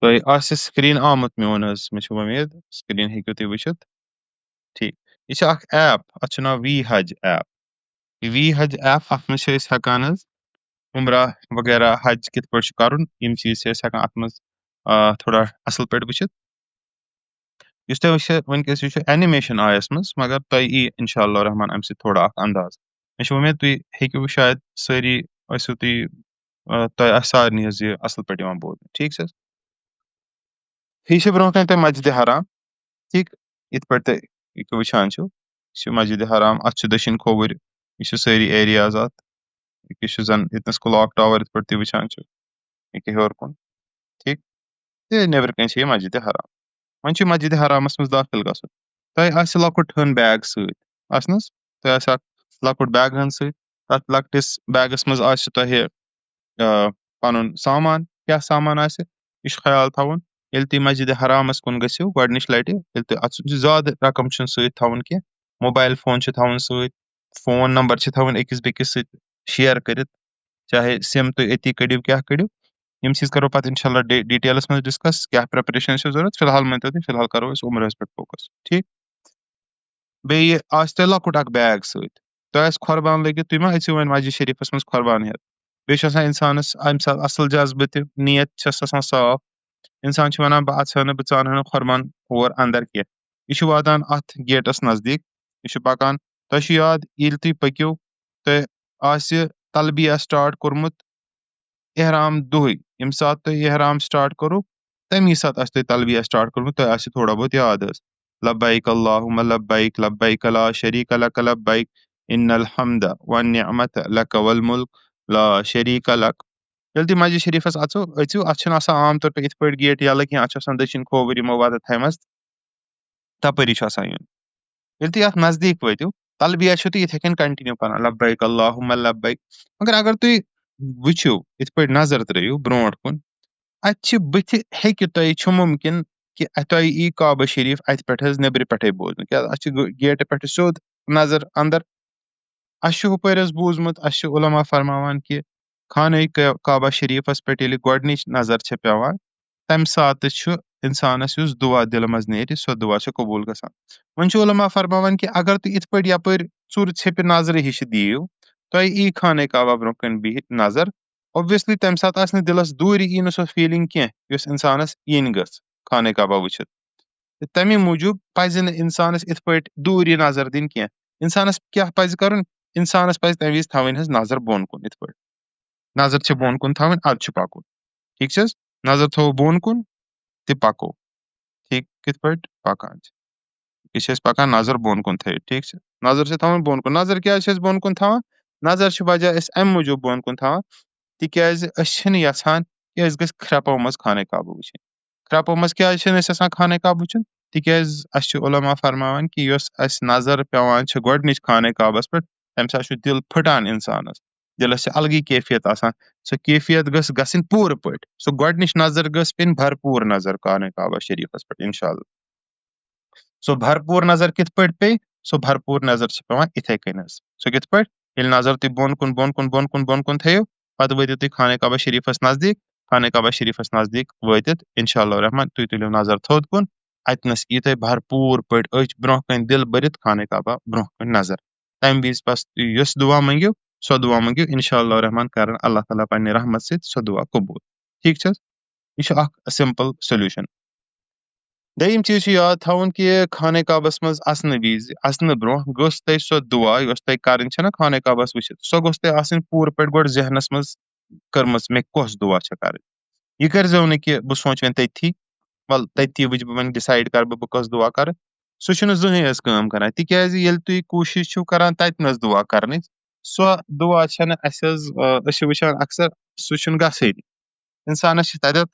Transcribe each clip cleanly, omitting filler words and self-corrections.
تۄہہِ آسہِ سکریٖن آمُت میون حظ مےٚ چھِ وۄمید سکریٖن ہیٚکِو تُہۍ وٕچھِتھ ٹھیٖک یہِ چھِ اکھ ایپ اَتھ چھُ ناو وی حج ایپ یہِ وی حج ایپ اَتھ منٛز چھِ أسۍ ہٮ۪کان حظ عُمرہ وغیرہ حج کِتھ پٲٹھۍ چھُ کَرُن یِم چیٖز چھِ أسۍ ہٮ۪کان اَتھ منٛز تھوڑا اَصٕل پٲٹھۍ وٕچھِتھ یُس تۄہہِ وٕنکٮ۪س یہِ چھُ اینِمیشن آیس منٛز مگر تۄہہِ یی اِنشاء اللہ رحمان اَمہِ سۭتۍ تھوڑا اکھ انداز مےٚ چھِ وۄمید تُہۍ ہیٚکِو شاید سٲری ٲسِو تُہۍ تۄہہِ آسہِ سارنٕے حظ یہِ اَصٕل پٲٹھۍ یِوان بوزنہٕ ٹھیٖک چھِ حظ یہِ چھِ برونٛہہ کَنہِ تۄہہِ مسجِدِ حرام ٹھیٖک یِتھ پٲٹھۍ تُہۍ یہِ وٕچھان چھِو یہِ چھِ مسجِدِ حرام اَتھ چھُ دٔچھِنۍ کھووٕرۍ یہِ چھِ سٲری ایریاز اَتھ یہِ چھُ زَن ییٚتنَس کٕلاک ٹاوَر یِتھ پٲٹھۍ تُہۍ وٕچھان چھِو ییٚکیٛاہ ہیوٚر کُن ٹھیٖک تہٕ نیٚبرٕ کَنۍ چھِ یہِ مسجِدِ حرام وۄنۍ چھُ مسجِدِ حرامَس منٛز داخل گژھُن تۄہہِ آسہِ لۄکُٹ ہن بیگ سۭتۍ آسہِ نہٕ حظ تۄہہِ آسہِ اکھ لۄکُٹ بیگ ہن سۭتۍ تَتھ لۄکٹِس بیگَس منٛز آسہِ تۄہہِ پَنُن سامان کیٛاہ سامان آسہِ یہِ چھُ خیال تھاوُن ییٚلہِ تُہۍ مسجِدِ حرامَس کُن گٔژھِو گۄڈٕنِچ لَٹہِ ییٚلہِ تُہۍ اَتھ چھُ زیادٕ رقم چھُنہٕ سۭتۍ تھاوُن کینٛہہ موبایِل فون چھُ تھاوُن سۭتۍ فون نمبر چھِ تھاوٕنۍ أکِس بیٚکِس سۭتۍ شِیر کٔرِتھ چاہے سِم تُہۍ أتی کٔڑِو کیٛاہ کٔڑِو یِم چیٖز کَرو پَتہٕ اِنشاء اللہ ڈِٹیلَس منٛز ڈِسکس کیٛاہ پرٛٮ۪پریشَن چھِ ضوٚرتھ فِلحال مٲنۍتو تُہۍ فِلحال کَرو أسۍ عُمرَس پٮ۪ٹھ فوکَس ٹھیٖک بیٚیہِ آسہِ تۄہہِ لۄکُٹ اکھ بیگ سۭتۍ تۄہہِ آسہِ قۄربان لٔگِتھ تُہۍ ما أژِو وۄنۍ مسجِد شریٖفَس منٛز قۄربان ہٮ۪تھ بیٚیہِ چھُ آسان اِنسانَس اَمہِ ساتہٕ اَصٕل جذبہٕ تہِ نِیت چھَس آسان صاف اِنسان چھُ وَنان بہٕ اَژٕ ہا نہٕ بہٕ ژانہٕ ہا نہٕ قۄربان اور اَندر کینٛہہ یہِ چھُ واتان اَتھ گیٹَس نزدیٖک یہِ چھُ پَکان تۄہہِ چھُ یاد ییٚلہِ تُہۍ پٔکِو تۄہہِ آسہِ تلبیہ سٹاٹ کوٚرمُت احرام دۄہٕے ییٚمہِ ساتہٕ تُہۍ احرام سٹاٹ کوٚرُو تَمی ساتہٕ آسہِ تۄہہِ تلبیہ سٹاٹ کوٚرمُت تۄہہِ آسہِ تھوڑا بہت یاد حظ لبیک اللہُمَ لبیک لبیک لا شریٖک لک لبیک اِن الحمد والنعمت لک والملک لا شریٖک لک ییٚلہِ تُہۍ مسجِد شریٖفَس أژِو اَتھ چھُنہٕ آسان عام طور پٲٹھۍ یِتھ پٲٹھۍ گیٹ یَلہٕ کینٛہہ اَتھ چھُ آسان دٔچھِنۍ کھووٕرۍ یِمو وَتہٕ تھایمَژٕ تَپٲری چھُ آسان یُن ییٚلہِ تُہۍ اَتھ نزدیٖک وٲتِو تلبیہ چھُو تُہۍ یِتھَے کٔنۍ کَنٹِنیوٗ پَران لبیک اللہُمَ لبیک مگر اگر تُہۍ وٕچھِو یِتھ پٲٹھۍ نظر ترٲیِو برونٛٹھ کُن اَتہِ چھِ بٕتھِ ہیٚکہِ تۄہہِ چھُ مُمکِن کہِ تۄہہِ یی کعبہٕ شریٖف اَتہِ پٮ۪ٹھ حظ نیٚبرٕ پٮ۪ٹھَے بوزنہٕ کیٛازِ اَتھ چھِ گیٹہٕ پٮ۪ٹھٕ سیوٚد نظر اَندر اَسہِ چھُ ہُپٲرۍ حظ بوٗزمُت اَسہِ چھِ عُلما فرماوان کہِ خانہ کعبہ شریٖفَس پٮ۪ٹھ ییٚلہِ گۄڈنِچ نظر چھےٚ پیٚوان تَمہِ ساتہٕ چھُ اِنسانَس یُس دُعا دِلہٕ منٛز نیرِ سۄ دُعا چھِ قبوٗل گژھان وۄنۍ چھُ عُلما فرماوان کہِ اگر تُہۍ یِتھ پٲٹھۍ یَپٲرۍ ژوٚر ژھیٚپہِ نظرٕ ہِش دِیِو تۄہہِ یی خانہ کعبہ برونٛہہ کَنۍ بِہِتھ نظر اوبویسلی تَمہِ ساتہٕ آسہِ نہٕ دِلَس دوٗرِ یی نہٕ سۄ فیٖلِنٛگ کینٛہہ یۄس اِنسانَس یِنۍ گٔژھ خانہ کعبہ وٕچھِتھ تہٕ تَمے موٗجوٗب پَزِ نہٕ اِنسانَس یِتھ پٲٹھۍ دوٗرِ نظر دِنۍ کینٛہہ اِنسانَس کیٛاہ پَزِ کَرُن اِنسانَس پَزِ تَمہِ وِزِ تھاوٕنۍ حظ نظر بۄن کُن یِتھ پٲٹھۍ نظر چھِ بۄن کُن تھاوٕنۍ اَدٕ چھُ پَکُن ٹھیٖک چھِ حظ نظر تھاوو بۄن کُن تہِ پَکو ٹھیٖک کِتھ پٲٹھۍ پَکان چھِ یہِ چھِ أسۍ پَکان نظر بۄن کُن تھٲیِتھ ٹھیٖک چھِ نظر چھِ تھاوٕنۍ بۄن کُن نظر کیٛازِ چھِ أسۍ بۄن کُن تھاوان نظر چھِ وجہ أسۍ اَمہِ موٗجوٗب بۄن کُن تھاوان تِکیٛازِ أسۍ چھِنہٕ یَژھان کہِ أسۍ گٔژھۍ کھرٛٮ۪پو منٛز خانہ کعبہٕ وٕچھِنۍ کھرٛٮ۪پو منٛز کیٛازِ چھِنہٕ أسۍ یَژھان خانہ کعبہٕ وٕچھُن تِکیٛازِ اَسہِ چھُ عُلما فرماوان کہِ یۄس اَسہِ نظر پیٚوان چھِ گۄڈنِچ خانہ کعبَس پٮ۪ٹھ تَمہِ ساتہٕ چھُ دِل پھٕٹان اِنسانَس دِلَس چھِ الگٕے کیفیت آسان سۄ کیفیت گٔژھ گژھٕنۍ پوٗرٕ پٲٹھۍ سۄ گۄڈنِچ نظر گٔژھ پیٚنۍ بھرپوٗر نظر خانہ کعبہ شریٖفَس پٮ۪ٹھ اِنشاء اللہ سۄ بھرپوٗر نظر کِتھ پٲٹھۍ پیٚیہِ سۄ بھرپوٗر نظر چھِ پیٚوان یِتھَے کٔنۍ حظ سۄ کِتھ پٲٹھۍ ییٚلہِ نظر تُہۍ بۄن کُن بۄن کُن بۄن کُن بۄن کُن تھٲیِو پَتہٕ وٲتِو تُہۍ خانہ کعبہ شریٖفَس نزدیٖک خانہ کعبہ شریٖفَس نزدیٖک وٲتِتھ اِنشاء اللہ رحمان تُہۍ تُلِو نظر تھوٚد کُن اَتِنَس یی تۄہہِ بھرپوٗر پٲٹھۍ أچھ برونٛہہ کَنۍ دِل بٔرِتھ خانہ کعبہ برونٛہہ کُن نظر تَمہِ وِزِ بَس تُہۍ یۄس دُعا مٔنٛگِو سۄ دُعا مٔنٛگِو اِنشاء اللہ رحمان کَرَن اللہ تعالیٰ پنٛنہِ رحمت سۭتۍ سۄ دُعا قبوٗل ٹھیٖک چھِ حظ یہِ چھُ اکھ سِمپٕل سولیوٗشن دوٚیِم چیٖز چھُ یاد تھاوُن کہِ خانہ کعبَس منٛز اَژنہٕ وِزِ اَژنہٕ برونٛہہ گٔژھ تۄہہِ سۄ دُعا یۄس تۄہہِ کَرٕنۍ چھےٚ نہ خانہ کعبَس وٕچھِتھ سۄ گٔژھ تۄہہِ آسٕنۍ پوٗرٕ پٲٹھۍ گۄڈٕ ذہنَس منٛز کٔرمٕژ مےٚ کۄس دُعا چھےٚ کَرٕنۍ یہِ کٔرۍزیو نہٕ کہِ بہٕ سونٛچہٕ وۄنۍ تٔتھی وَلہٕ تٔتھی وٕچھِ بہٕ وۄنۍ ڈِسایڈ کَرٕ بہٕ کۄس دُعا کَرٕ سُہ چھُنہٕ زٕہٕنۍ حظ کٲم کَران تِکیٛازِ ییٚلہِ تُہۍ کوٗشِش چھِو کَران تَتِنَس دُعا کَرنٕچ سۄ دُعا چھَنہٕ اَسہِ حظ أسۍ چھِ وٕچھان اَکثر سُہ چھُنہٕ گژھٲنی اِنسانَس چھِ تَتٮ۪تھ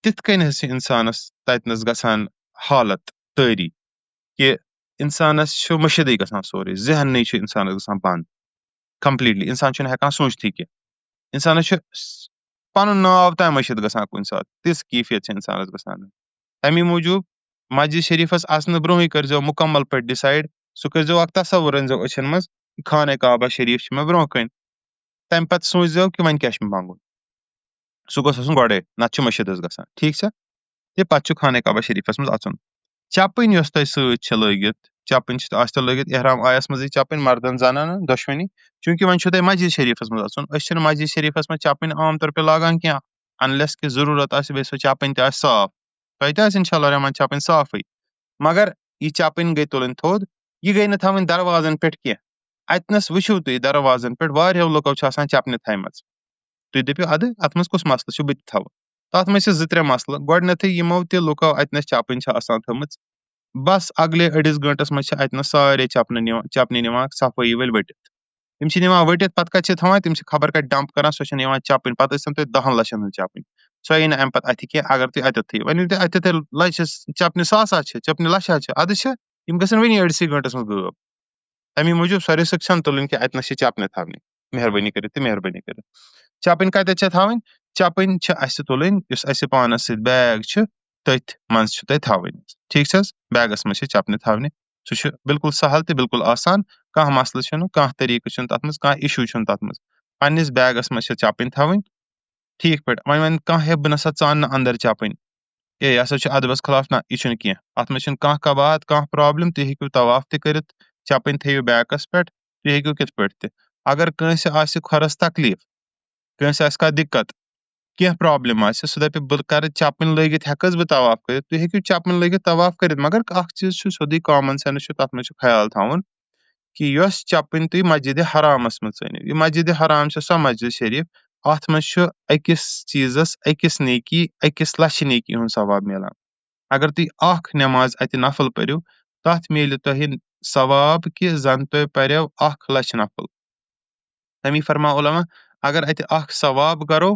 تِتھ کٔنۍ حظ چھِ اِنسانَس تَتِنَس گژھان حالت تٲری کہِ اِنسانَس چھُ مٔشِدٕے گژھان سورُے ذہنٕے چھُ اِنسانَس گژھان بنٛد کَمپٕلیٖٹلی اِنسان چھُنہٕ ہٮ۪کان سوٗنٛچتھٕے کینٛہہ اِنسانَس چھُ پَنُن ناو تام مٔشِد گژھان کُنہِ ساتہٕ تِژھ کیفیت چھِ اِنسانَس گژھان تَمی موٗجوٗب مسجِد شریٖفَس اَژنہٕ برونٛہٕے کٔرۍزیو مُکمل پٲٹھۍ ڈِسایڈ سُہ کٔرۍزیو اکھ تصوُر أنۍزیو أچھَن منٛز خانہ کعبہ شریٖف چھُ مےٚ برونٛہہ کَنۍ تَمہِ پَتہٕ سوٗنٛچزیو کہِ وۄنۍ کیٛاہ چھُ مےٚ منٛگُن سُہ گوٚژھ آسُن گۄڈَے نَتہٕ چھُ مٔشِد حظ گژھان ٹھیٖک چھا تہٕ پَتہٕ چھُ خانہ کعبہ شریٖفَس منٛز اَژُن چَپٕنۍ یۄس تۄہہِ سۭتۍ چھِ لٲگِتھ چَپٕنۍ چھِ آسہِ تۄہہِ لٲگِتھ احرام آیَس منٛزٕے چَپٕنۍ مردَن زَنانَن دۄشوٕنی چوٗنٛکہِ وۄنۍ چھُو تۄہہِ مسجد شریٖفَس منٛز اَژُن أسۍ چھِنہٕ مسجد شریٖفَس منٛز چَپٕنۍ عام طور پے لاگان کینٛہہ اَنلیٚس کہِ ضروٗرت آسہِ بیٚیہِ سۄ چَپٕنۍ تہِ آسہِ صاف تۄہہِ تہِ آسہِ اِنشاء اللہ رحمان چَپٕنۍ صافٕے مگر یہِ چَپٕنۍ گٔے تُلٕنۍ تھوٚد یہِ گٔے نہٕ تھاوٕنۍ دروازَن پٮ۪ٹھ کینٛہہ اَتنَس وٕچھِو تُہۍ دروازَن پٮ۪ٹھ واریاہو لُکو چھِ آسان چَپنہِ تھایمَژٕ تُہۍ دٔپِو اَدٕ اَتھ منٛز کُس مَسلہٕ چھُ بہٕ تہِ تھاوٕ تَتھ منٛز چھِ 2-3 مَسلہٕ گۄڈٕنیٚتھٕے یِمو تہِ لُکو اَتنَس چَپٕنۍ چھِ آسان تھٲمٕژ بَس اَگلے أڑِس گٲنٛٹَس منٛز چھِ اَتنَس سارے چَپنہِ نِوان صفٲیی وٲلۍ ؤٹِتھ تِم چھِ نِوان ؤٹِتھ پَتہٕ کَتہِ چھِ تھاوان تِم چھِ خبر کَتہِ ڈَمپ کَران سۄ چھےٚ نِوان چَپٕنۍ پَتہٕ ٲسۍتَن تۄہہِ 10 لَچھَن ہٕنٛز چَپٕنۍ سۄ یی نہٕ اَمہِ پَتہٕ اَتھِ کینٛہہ اگر تُہۍ اَتیٚتھ تھٲیِو وۄنۍ ییٚلہِ تُہۍ اَتیٚتھ لَچھَس چَپنہِ ساسا چھِ چَپنہِ لَچھا چھِ اَدٕ چھِ یِم گژھن وٕنی أڑسٕے گٲنٛٹَس منٛز غٲب تَمی موٗجوٗب سۄ رِسٕک چھَنہٕ تُلٕنۍ کہِ اَتنَس چھِ چَپنہِ تھاونہِ مہربٲنی کٔرِتھ تہٕ مہربٲنی کٔرِتھ چَپٕنۍ کَتیٚتھ چھےٚ تھاوٕنۍ چَپٕنۍ چھِ اَسہِ تُلٕنۍ یُس اَسہِ پانَس سۭتۍ بیگ چھُ تٔتھۍ منٛز چھِ تۄہہِ تھاوٕنۍ ٹھیٖک چھِ حظ بیگَس منٛز چھِ چَپنہِ تھاونہِ سُہ چھُ بِلکُل سہل تہٕ بِلکُل آسان کانٛہہ مَسلہٕ چھُنہٕ کانٛہہ طریٖقہٕ چھُنہٕ تَتھ منٛز کانٛہہ اِشوٗ چھُنہٕ تَتھ منٛز پنٛنِس بیگَس منٛز چھِ چَپٕنۍ تھاوٕنۍ ٹھیٖک پٲٹھۍ وۄنۍ کانٛہہ ہے بہٕ نَسا ژاننہٕ اَنٛدر چَپٕنۍ ہے یہِ ہسا چھُ اَدبَس خٕلاف نہ یہِ چھُنہٕ کینٛہہ اَتھ منٛز چھُنہٕ کانٛہہ کَبات کانٛہہ پرٛابلِم تُہۍ ہیٚکِو طواف تہِ کٔرِتھ چَپٕنۍ تھٲیِو بیکَس پٮ۪ٹھ تُہۍ ہیٚکِو کِتھ پٲٹھۍ تہِ اگر کٲنٛسہِ آسہِ کھۄرَس تکلیٖف کٲنٛسہِ آسہِ کانٛہہ دِقت کینٛہہ پرٛابلِم آسہِ سُہ دَپہِ بہٕ کَرٕ چَپٕنۍ لٲگِتھ ہٮ۪کہٕ حظ بہٕ طواف کٔرِتھ تُہۍ ہیٚکِو چَپٕنۍ لٲگِتھ طواف کٔرِتھ مگر اَکھ چیٖز چھُ سیوٚدُے کامَن سٮ۪نٕس چھُ تَتھ منٛز چھُ خیال تھاوُن کہِ یۄس چَپٕنۍ تُہۍ مسجدِ حرامَس منٛز ژٲنِو یہِ مسجدِ حرام چھِ سۄ مسجد شریٖف اَتھ منٛز چھُ أکِس چیٖزَس أکِس نیکی أکِس لَچھِ نیکی ہُنٛد ثواب مِلان اگر تُہۍ اَکھ نٮ۪ماز اَتہِ نفل پٔرِو تَتھ میلہِ تۄہہِ ثواب کہِ زَن تۄہہِ پَریو 1,00,000 نفل تَمی فرماو عُلما اگر اَتہِ اکھ ثواب کَرو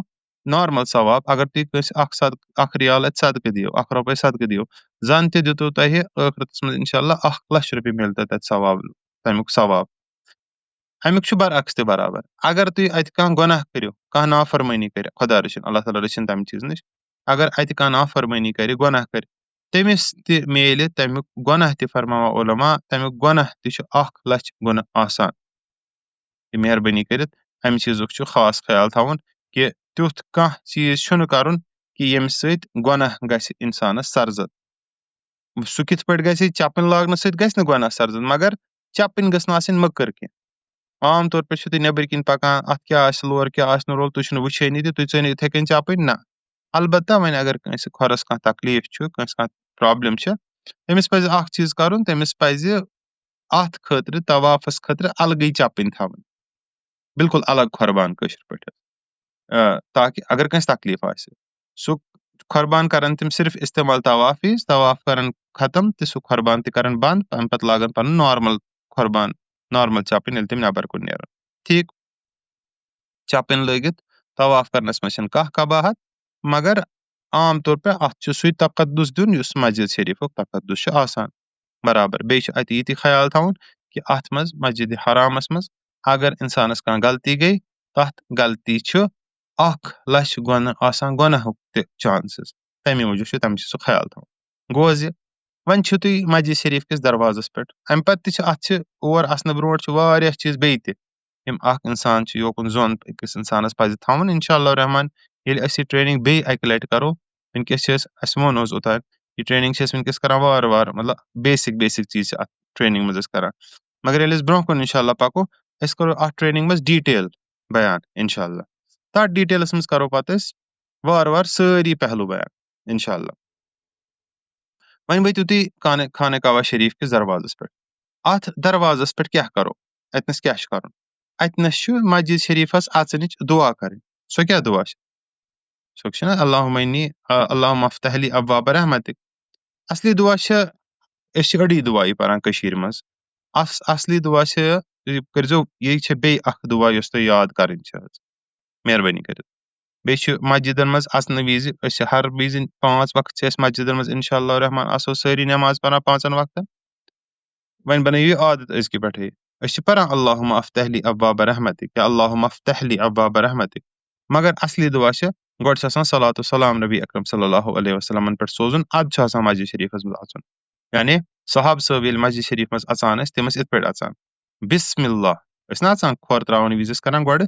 نارمل ثواب اگر تُہۍ کٲنٛسہِ اکھ رِیال اَتہِ صدقہٕ دِیِو 1 رۄپے صدقہٕ دِیِو زَن تہِ دِتوٕ تۄہہِ ٲخرَتَس منٛز اِنشاء اللہ 1,00,000 رۄپیہِ مِلہِ تۄہہِ تَتہِ ثواب تَمیُک ثواب اَمیُک چھُ برعکس تہِ برابر اگر تُہۍ اَتہِ کانٛہہ گۄناہ کٔرِو کانٛہہ نافرمٲنی کٔرِ خۄدا رٔچھِنۍ اللہ تعالیٰ رٔچھِنۍ تَمہِ چیٖزٕ نِش اگر اَتہِ کانٛہہ نافرمٲنی کَرِ گۄناہ کَرِ تٔمِس تہِ میلہِ تَمیُک گۄناہ تہِ فرماوان عُلما تَمیُک گۄناہ تہِ چھُ 1,00,000 گۄناہ آسان یہِ مہربٲنی کٔرِتھ اَمہِ چیٖزُک چھُ خاص خیال تھاوُن کہِ تیُتھ کانٛہہ چیٖز چھُنہٕ کَرُن کہِ ییٚمہِ سۭتۍ گۄناہ گژھِ اِنسانَس سرزد سُہ کِتھ پٲٹھۍ گژھِ چَپٕنۍ لاگنہٕ سۭتۍ گژھِ نہٕ گۄناہ سرزد مگر چَپٕنۍ گٔژھ نہٕ آسٕنۍ مٔکٕر کینٛہہ عام طور پٲٹھۍ چھِو تُہۍ نیٚبٕرۍ کِنۍ پَکان اَتھ کیٛاہ آسہِ لور کیٛاہ آسہِ نہٕ رول تُہۍ چھِنہٕ وٕچھٲنی تہِ تُہۍ ژٲنِو یِتھَے کٔنۍ چَپٕنۍ نہ البتہ وۄنۍ اگر کٲنٛسہِ کھۄرَس کانٛہہ تکلیٖف چھُ کٲنٛسہِ کانٛہہ پرٛابلِم چھِ تٔمِس پَزِ اکھ چیٖز کَرُن تٔمِس پَزِ اَتھ خٲطرٕ طوافَس خٲطرٕ الگٕے چَپٕنۍ تھاوٕنۍ بِلکُل الگ کھۄربان کٲشِر پٲٹھۍ تاکہِ اگر کٲنٛسہِ تکلیٖف آسہِ سُہ کھۄربان کَرَن تِم صرف اِستعمال طواف وِزِ طواف کَرَن ختم تہٕ سُہ کھۄربان تہِ کَرَن بنٛد تَمہِ پَتہٕ لاگَن پَنُن نارمل کھۄربان نارمل چَپٕنۍ ییٚلہِ تِم نٮ۪بر کُن نیرَن ٹھیٖک چَپٕنۍ لٲگِتھ طواف کَرنَس منٛز چھَنہٕ کانٛہہ کباہت مگر عام طور پے اَتھ چھُ سُے تقدُس دیُن یُس مسجد شریٖفُک تقدُس چھُ آسان برابر بیٚیہِ چھُ اَتہِ یہِ تہِ خیال تھاوُن کہِ اَتھ منٛز مسجدِ حرامَس منٛز اگر اِنسانَس کانٛہہ غلطی گٔے تَتھ غلطی چھُ 1,00,000 گۄناہ آسان گۄناہُک تہِ چانسٕز تَمہِ موٗجوٗب چھُ تَمہِ چیٖزُک خیال تھاوُن گوٚو حظ یہِ وۄنۍ چھِو تُہۍ مسجد شریٖف کِس دروازَس پٮ۪ٹھ اَمہِ پَتہٕ تہِ چھِ اَتھ چھِ اور اَژنہٕ برونٛٹھ چھِ واریاہ چیٖز بیٚیہِ تہِ یِم اکھ اِنسان چھُ یوکُن زوٚن أکِس اِنسانَس پَزِ تھاوُن اِنشاء اللہ رحمان ییٚلہِ أسۍ یہِ ٹرٛینِنٛگ بیٚیہِ اَکہِ لَٹہِ کَرو وٕنکٮ۪س چھِ اَسہِ ووٚن حظ اوٚتانۍ یہِ ٹرٛینِنٛگ چھِ أسۍ وٕنکٮ۪س کَران وارٕ وارٕ مطلب بیسِک چیٖز چھِ اَتھ ٹرٛینِنٛگ منٛز أسۍ کَران مگر ییٚلہِ أسۍ برونٛہہ کُن اِنشاء اللہ پَکو أسۍ کَرو اَتھ ٹرٛینِنٛگ منٛز ڈِٹیل بیان اِنشاء اللہ تَتھ ڈِٹیلَس منٛز کَرو پَتہٕ أسۍ وارٕ وارٕ سٲری پہلوٗ بیان اِنشاء اللہ وۄنۍ وٲتِو تُہۍ خانہ کعبہ شریٖف کِس دروازَس پٮ۪ٹھ اَتھ دروازَس پٮ۪ٹھ کیٛاہ کَرو اَتنَس کیٛاہ چھُ کَرُن اَتنَس چھُ مسجد شریٖفَس اَژنٕچ دُعا کَرٕنۍ سۄ کیٛاہ دُعا چھِ سۄ چھِ نہ اللہُمَ افتح لی ابواب رحمتک اَصلی دُعا چھِ أسۍ چھِ أڑٕے دُعا یہِ پَران کٔشیٖرِ منٛز اَصلی دُعا چھِ تُہۍ کٔرۍزیو یہِ چھِ بیٚیہِ اکھ دُعا یۄس تۄہہِ یاد کَرٕنۍ چھِ حظ مہربٲنی کٔرِتھ بیٚیہِ چھِ مسجدن منٛز اَژنہٕ وِزِ أسۍ چھِ ہر وِزِ 5 وقت چھِ أسۍ مسجدن منٛز اِنشاء اللہ رحمان آسو سٲری نٮ۪ماز پَران 5 وقتن وۄنۍ بَنٲیِو یہِ عادت أزکہِ پٮ۪ٹھٕے أسۍ چھِ پَران اللہُمَ افتح لی ابواب رحمتک یا اللہُمَ افتح لی ابواب رحمتک مگر اَصلی دُعا چھِ گۄڈٕ چھِ آسان صلات و سلام نبی اکرم صلی اللہ علیہ وسلمن پٮ۪ٹھ سوزُن اَدٕ چھُ آسان مسجد شریٖفَس منٛز اَژُن یعنی صحابہٕ صٲب ییٚلہِ مسجد شریٖف منٛز اَژان ٲسۍ تِم ٲسۍ یِتھ پٲٹھۍ اَژان بِسمِ اللہ ٲسۍ نہ اَژان کھۄر ترٛاوَن وِزِ ٲسۍ کران گۄڈٕ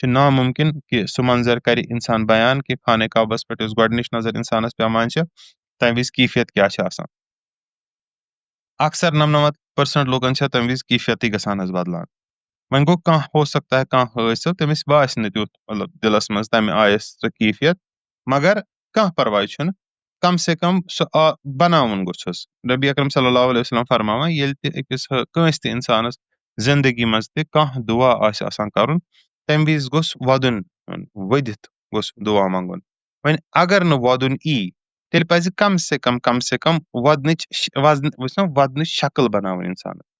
چھُ نامُمکِن کہِ سُہ منظر کَرِ اِنسان بیان کہِ خانہ کعبَس پٮ۪ٹھ یۄس گۄڈٕنِچ نظر اِنسانَس پیٚوان چھِ تَمہِ وِزِ کیفیت کیٛاہ چھِ آسان اکثر 99% لوٗکَن چھےٚ تَمہِ وِزِ کیفیتٕے گژھان حظ بدلان وۄنۍ گوٚو کانٛہہ ہو سکتا ہے کانٛہہ ٲسۍ سُہ تٔمِس باسہِ نہٕ تیُتھ مطلب دِلَس منٛز تَمہِ آیَس سُہ کیفیت مگر کانٛہہ پرواے چھُنہٕ کم سے کم سُہ بناوُن گوٚژھُس نبی اکرم صلی اللہ علیہ وسلم فرماوان ییٚلہِ تہِ أکِس کٲنٛسہِ تہِ اِنسانَس زندگی منٛز تہِ کانٛہہ دُعا آسہِ آسان کَرُن تَمہِ وِزِ گوٚژھ وَدُن ؤدِتھ گوٚژھ دُعا منٛگُن وۄنۍ اگر نہٕ وَدُن یی تیٚلہِ پَزِ کم سے کم وَدنٕچ شکٕل بناوٕنۍ اِنسانَس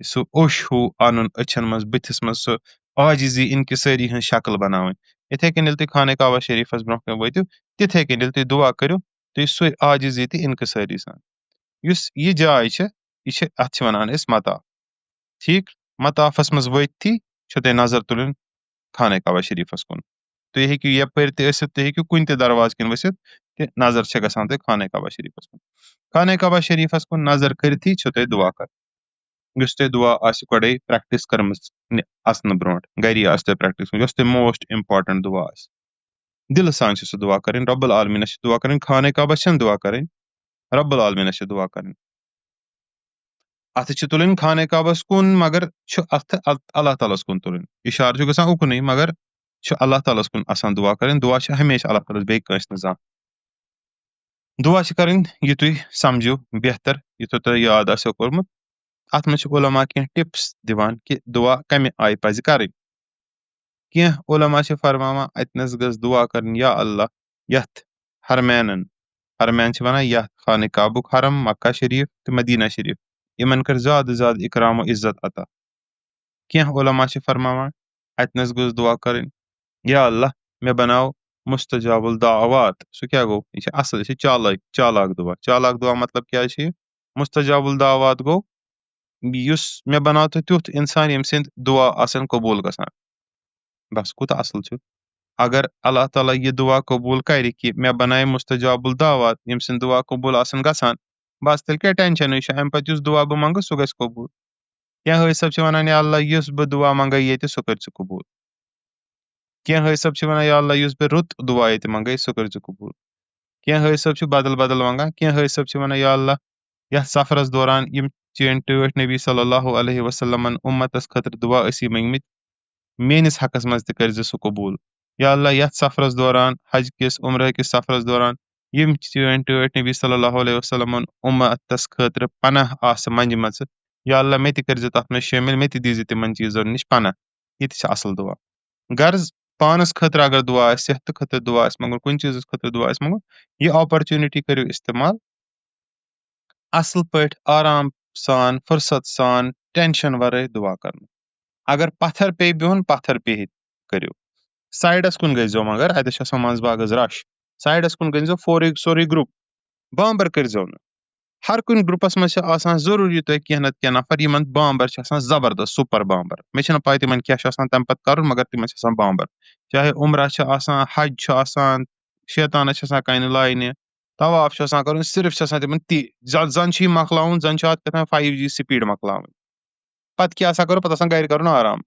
سُہ اوٚش ہیوٗ اَنُن أچھَن منٛز بٕتھِس منٛز سُہ عاجزی اِنکِسٲری ہٕنٛز شکٕل بناوٕنۍ یِتھَے کٔنۍ ییٚلہِ تُہۍ خانہ کعبہ شریٖفَس برونٛہہ کَنۍ وٲتِو تِتھَے کٔنۍ ییٚلہِ تُہۍ دُعا کٔرِو تُہۍ سُے عاجزی تہِ اِنکِسٲری سان یُس یہِ جاے چھِ یہِ چھِ اَتھ چھِ وَنان أسۍ مطاف ٹھیٖک مطافَس منٛز وٲتتھٕے چھو تۄہہِ نظر تُلٕنۍ خانہ کعبہ شریٖفَس کُن تُہۍ ہیٚکِو یَپٲرۍ تہِ ٲسِتھ تُہۍ ہیٚکِو کُنہِ تہِ دروازٕ کِنۍ ؤسِتھ تہِ نظر چھےٚ گژھان تۄہہِ خانہ کعبہ شریٖفَس کُن خانہ کعبہ شریٖفَس کُن نظر کٔرِتھٕے چھو تۄہہِ دُعا کَرُن یُس تۄہہِ دُعا آسہِ گۄڈَے پرٛٮ۪کٹِس کٔرمٕژ اَژنہٕ برونٛٹھ گَری آسہِ تۄہہِ پرٛٮ۪کٹِس یۄس تۄہہِ موسٹ اِمپاٹَنٹ دُعا آسہِ دِلہٕ سان چھِ سُہ دُعا کَرٕنۍ رۄب العالمیٖنَس چھِ دُعا کَرٕنۍ خانہ کعبَس چھَنہٕ دُعا کَرٕنۍ رۄب العالمیٖنَس چھِ دُعا کَرٕنۍ اَتھٕ چھِ تُلٕنۍ خانہ کعبَس کُن مگر چھُ اَتھٕ اللہ تعالیٰ ہَس کُن تُلٕنۍ اِشارٕ چھُ گژھان اُکنُے مگر چھُ اللہ تعالیٰ ہَس کُن آسان دُعا کَرٕنۍ دُعا چھِ ہمیشہِ اللہ تعالیٰ ہَس بیٚیہِ کٲنٛسہِ نہٕ زانٛہہ دُعا چھِ کَرٕنۍ یہِ تُہۍ سَمجِو بہتر یہِ تۄہہِ یاد آسیو کوٚرمُت اَتھ منٛز چھِ علما کینٛہہ ٹِپٕس دِوان کہِ دُعا کَمہِ آیہِ پَزِ کَرٕنۍ کینٛہہ علما چھِ فرماوان اَتِنَس گٔژھ دُعا کَرٕنۍ یا اللہ یَتھ حرمین چھِ وَنان یَتھ خانہ کعبُک حرم مکہ شریٖف تہٕ مدیٖنہ شریٖف یِمن کٔر زیادٕ زیادٕ اِکرام و عزت عطا کینٛہہ علما چھِ فرماوان اَتِنَس گٔژھ دُعا کَرٕنۍ یا اللہ مےٚ بناو مُستجاب الدعوات سُہ کیٛاہ گوٚو یہِ چھِ اَصٕل یہِ چھِ چالاک دُعا مطلب کیٛاہ چھِ یہِ مُستجاب الدعوات گوٚو یُس مےٚ بناو تہٕ تیُتھ اِنسان ییٚمہِ سٕنٛدۍ دُعا آسن قبوٗل گژھان بس کوٗتاہ اَصٕل چھُ اگر اللہ تعالیٰ یہِ دُعا قبوٗل کَرِ کہِ مےٚ بنایہِ مُستجاب الدعوات ییٚمہِ سٕنٛدۍ دُعا قبوٗل آسان گژھان بس تیٚلہِ کیٛاہ ٹٮ۪نشَنٕے چھُ اَمہِ پَتہٕ یُس دُعا بہٕ منٛگہٕ سُہ گژھِ قبوٗل کینٛہہ حٲج صٲب چھِ وَنان یا اللہ یُس بہٕ دُعا منٛگے ییٚتہِ سُہ کٔرۍ ژٕ قبوٗل کینٛہہ حٲج صٲب چھِ وَنان یا اللہ یُس بہٕ رُت دُعا ییٚتہِ منٛگے سُہ کٔرۍ ژٕ قبوٗل کینٛہہ حٲج صٲب چھِ بدل منٛگان کینٛہہ حٲج صٲب چھِ وَنان یا اللہ یَتھ سفرس دوران یِم چٲنۍ ٹٲٹھۍ نبی صلی اللہُ علیہ وسلمن اُمتس خٲطرٕ دُعا ٲسی منٛگمٕتۍ میٲنِس حقس منٛز تہِ کٔرۍ زِ سُہ قبوٗل یا اللہ یَتھ سفرس دوران حج کِس عمرہ کِس سفرس دوران یِم چٲنۍ ٹٲٹھۍ نبی صلی اللہُ علیہ وسلمن اُمتس خٲطرٕ پناہ آسہٕ منجمژٕ یا اللہ مےٚ تہِ کٔرۍ زِ تَتھ منٛز شٲمِل مےٚ تہِ دیٖزِ تِمن چیٖزو نِش پناہ یہِ تہِ چھِ اَصٕل دُعا غرض پانس خٲطرٕ اگر دُعا آسہِ صحتہٕ خٲطرٕ دُعا آسہِ منٛگُن کُنہِ چیٖزس خٲطرٕ دُعا آسہِ منٛگُن یہِ آپرچُنِٹی کٔرِو اِستعمال اَصٕل پٲٹھۍ آرام سان فُرست سان ٹٮ۪نشن وَرٲے دُعا کَرنہٕ اگر پتھر پیٚیہِ بِہُن پتھر بِہِتھ کٔرِو سایڈس کُن گٔژھۍزیو مگر اَتٮ۪س چھُ آسان منٛزٕ باغ حظ رش سایڈس کُن گٔژھۍزیو سورُے گرُپ بامبر کٔرۍزیو نہٕ ہر کُنہِ گرُپس منٛز چھِ آسان ضروٗری تۄہہِ کینٛہہ نتہٕ کینٛہہ نفر یِمن بامبر چھِ آسان زبردست سُپر بامبر مےٚ چھنہٕ پاے تِمن کیٛاہ چھُ آسان تَمہِ پتہٕ کَرُن مگر تِمن چھِ آسان بامبر چاہے عمرہ چھِ آسان حج چھُ آسان شیطانس چھِ آسان کَنہِ لاینہِ طواف چھُ آسان کَرُن صرف چھِ آسان تِمن تی زن چھُ یہِ مۄکلاوُن زن چھُ اَتھ کیٛاہ تام 5G سپیٖڈ مۄکلاوٕنۍ پتہٕ کیٛاہ آسان کَرُن پتہٕ آسان گرِ کَرُن آرام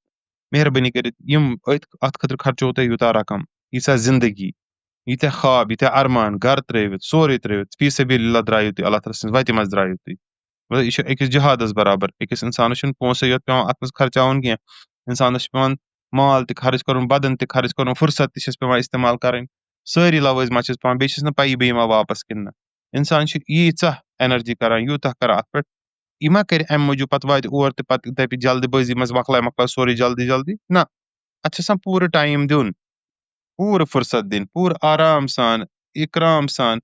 مہربٲنی کٔرِتھ یِم اَتھ خٲطرٕ خرچو تۄہہِ یوٗتاہ رقم ییٖژاہ زندگی ییٖتیاہ خواب ییٖتیاہ ارمان گرٕ ترٲوِتھ سورُے ترٲوِتھ فی سبیٖل اللہ درٛایِو تُہۍ اللہ تعالیٰ سٕنٛزِ وَتہِ منٛز درٛایِو تُہۍ یہِ چھُ أکِس جہادس برابر أکِس اِنسانس چھُنہٕ پونٛسے یوت پیٚوان اَتھ منٛز خرچاوُن کیٚنٛہہ اِنسانس چھُ پیٚوان مال تہِ خرٕچ کَرُن بدن تہِ خرٕچ کَرُن فُرست تہِ چھِس پیٚوان اِستعمال کَرٕنۍ سٲری لوٲزما چھِس پیٚوان بیٚیہِ چھِس نہٕ پیی بہٕ یِما واپس کِنہٕ نہ اِنسان چھُ ییٖژاہ ایٚنرجی کران یوٗتاہ کران اَتھ پٮ۪ٹھ یہِ ما کرِ اَمہِ موٗجوٗب پتہٕ واتہِ اور تہٕ پتہٕ دَپہِ جلدی بٲزی منٛز مۄکلاے سورُے جلدی نہ اَتھ چھُ آسان پوٗرٕ ٹایم دیُن پوٗرٕ فُرست دِنۍ پوٗرٕ آرام سان اِکرام سان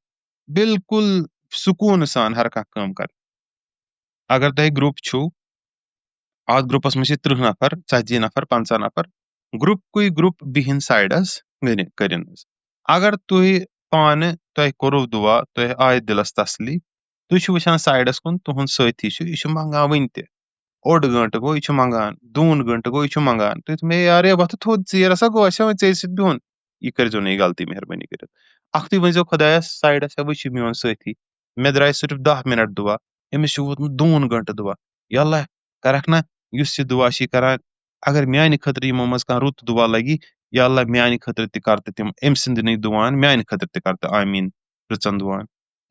بِلکُل سکوٗنہٕ سان ہر کانٛہہ کٲم کَرٕنۍ اگر تۄہہِ گرُپ چھُو اَتھ گرُپس منٛز چھِ 30 نفر 40 نفر 50 نفر گرُپکُے گرُپ بِہِنۍ سایڈس کٔرِنۍ حظ اگر تُہۍ پانہٕ تۄہہِ کوٚروٕ دُعا تۄہہِ آیہِ دِلس تسلی تُہۍ چھِو وٕچھان سایڈس کُن تُہُنٛد سٲتھی چھُ یہِ چھُ منٛگان وٕنہِ تہِ اوٚڑ گٲنٛٹہٕ گوٚو یہِ چھُ منٛگان دوٗن گٲنٛٹہٕ گوٚو یہِ چھُ منٛگان تُہۍ مے یارے وۄتھٕ تھوٚد ژیر ہسا گوٚو اَسہِ وۄنۍ ژےٚ سۭتۍ بِہُن یہِ کٔرۍزیو نہٕ یہِ غلطی مہربٲنی کٔرِتھ اکھتُے ؤنۍزیو خۄدایس سایڈس وٕچھ یہِ میون سٲتھی مےٚ درٛاے صرف 10 مِنٹ دُعا أمِس چھُ ووتمُت دوٗن گٲنٛٹہٕ دُعا یا اللہ کرکھ نہ یُس یہِ دُعا چھِ یہِ کران اگر میانہِ خٲطرٕ یِمو منٛز کانٛہہ رُت دُعا لگی یا اللہ میانہِ خٲطرٕ تہِ کر تہٕ تِم أمۍ سٕنٛدنٕے دُعاہن میانہِ خٲطرٕ تہِ کر تہٕ آمیٖن رٕژن دُعاہن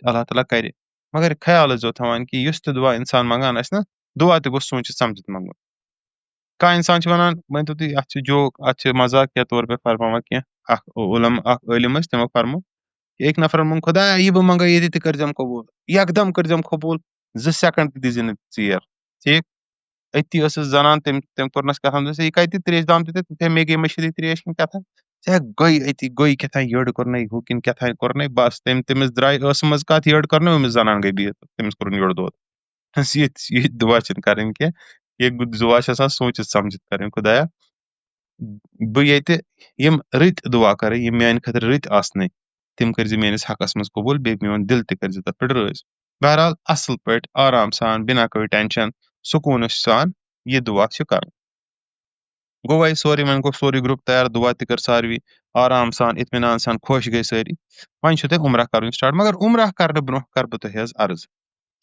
اللہ تعالیٰ کرِ مگر خیال ٲسۍزیو تھاوان کہِ یُس تہِ دُعا اِنسان منٛگان آسہِ نا دُعا تہِ گوٚژھ سوٗنٛچِتھ سمجھِتھ منٛگُن کانٛہہ اِنسان چھُ وَنان مٲنۍتو تُہۍ اَتھ چھُ جوک اَتھ چھِ مزاقِیا طور پے فرماوان کینٛہہ اکھ عٲلِم ٲسۍ تِمو فرمو أکۍ نفرن ووٚن خۄدایا یہِ بہٕ منٛگے ییٚتہِ تہِ کٔرۍزٮ۪م قبوٗل یکدم کٔرۍزٮ۪م قبوٗل 2 سٮ۪کنٛڈ تہِ دِزِ نہٕ ژیر ٹھیٖک أتی ٲسٕس زنان تٔمۍ کوٚرنس کیٛاہتام دوٚپُس یہِ کَتہِ ترٛیش دام تہِ مے گٔے مٔشیٖدٕے ترٛیش کِنہٕ کیٛاہتام ژےٚ گٔے أتی گٔے کیٛاہتام یٔڈ کوٚرنَے ہُہ کِنہٕ کیٛاہتام کوٚرنَے بس تٔمِس درٛاے ٲسہٕ منٛز کَتھ یٔڈ کٔرنَے أمِس زنان گٔے بِہِتھ تٔمِس کوٚرُن یٔڈ دود یہِ دُعا چھِنہٕ کَرٕنۍ کینٛہہ یہِ دُعا چھِ آسان سوٗنٛچِتھ سمجھِتھ کَرٕنۍ خۄدایا بہٕ ییٚتہِ یِم رٕتۍ دُعا کَرٕ یِم میٛانہِ خٲطرٕ رٕتۍ آسنٕے تِم کٔرۍزِ میٲنِس حقس منٛز قبوٗل بیٚیہِ میون دِل تہِ کٔرۍزِ تَتھ پٮ۪ٹھ رٲضۍ بہرحال اَصٕل پٲٹھۍ آرام سان بِنا کوئی ٹٮ۪نشن سکوٗنَس سان یہِ دُعا چھِ کَرُن گوٚو وۄنۍ سورُے وۄنۍ گوٚو سورُے گرُپ تیار دُعا تہِ کٔر ساروی آرام سان اطمینان سان خۄش گٔے سٲری وۄنۍ چھُو تۄہہِ عمرہ کَرُن سٹاٹ مگر عمرہ کَرنہٕ برونٛہہ کَرٕ بہٕ تۄہہِ حظ عرض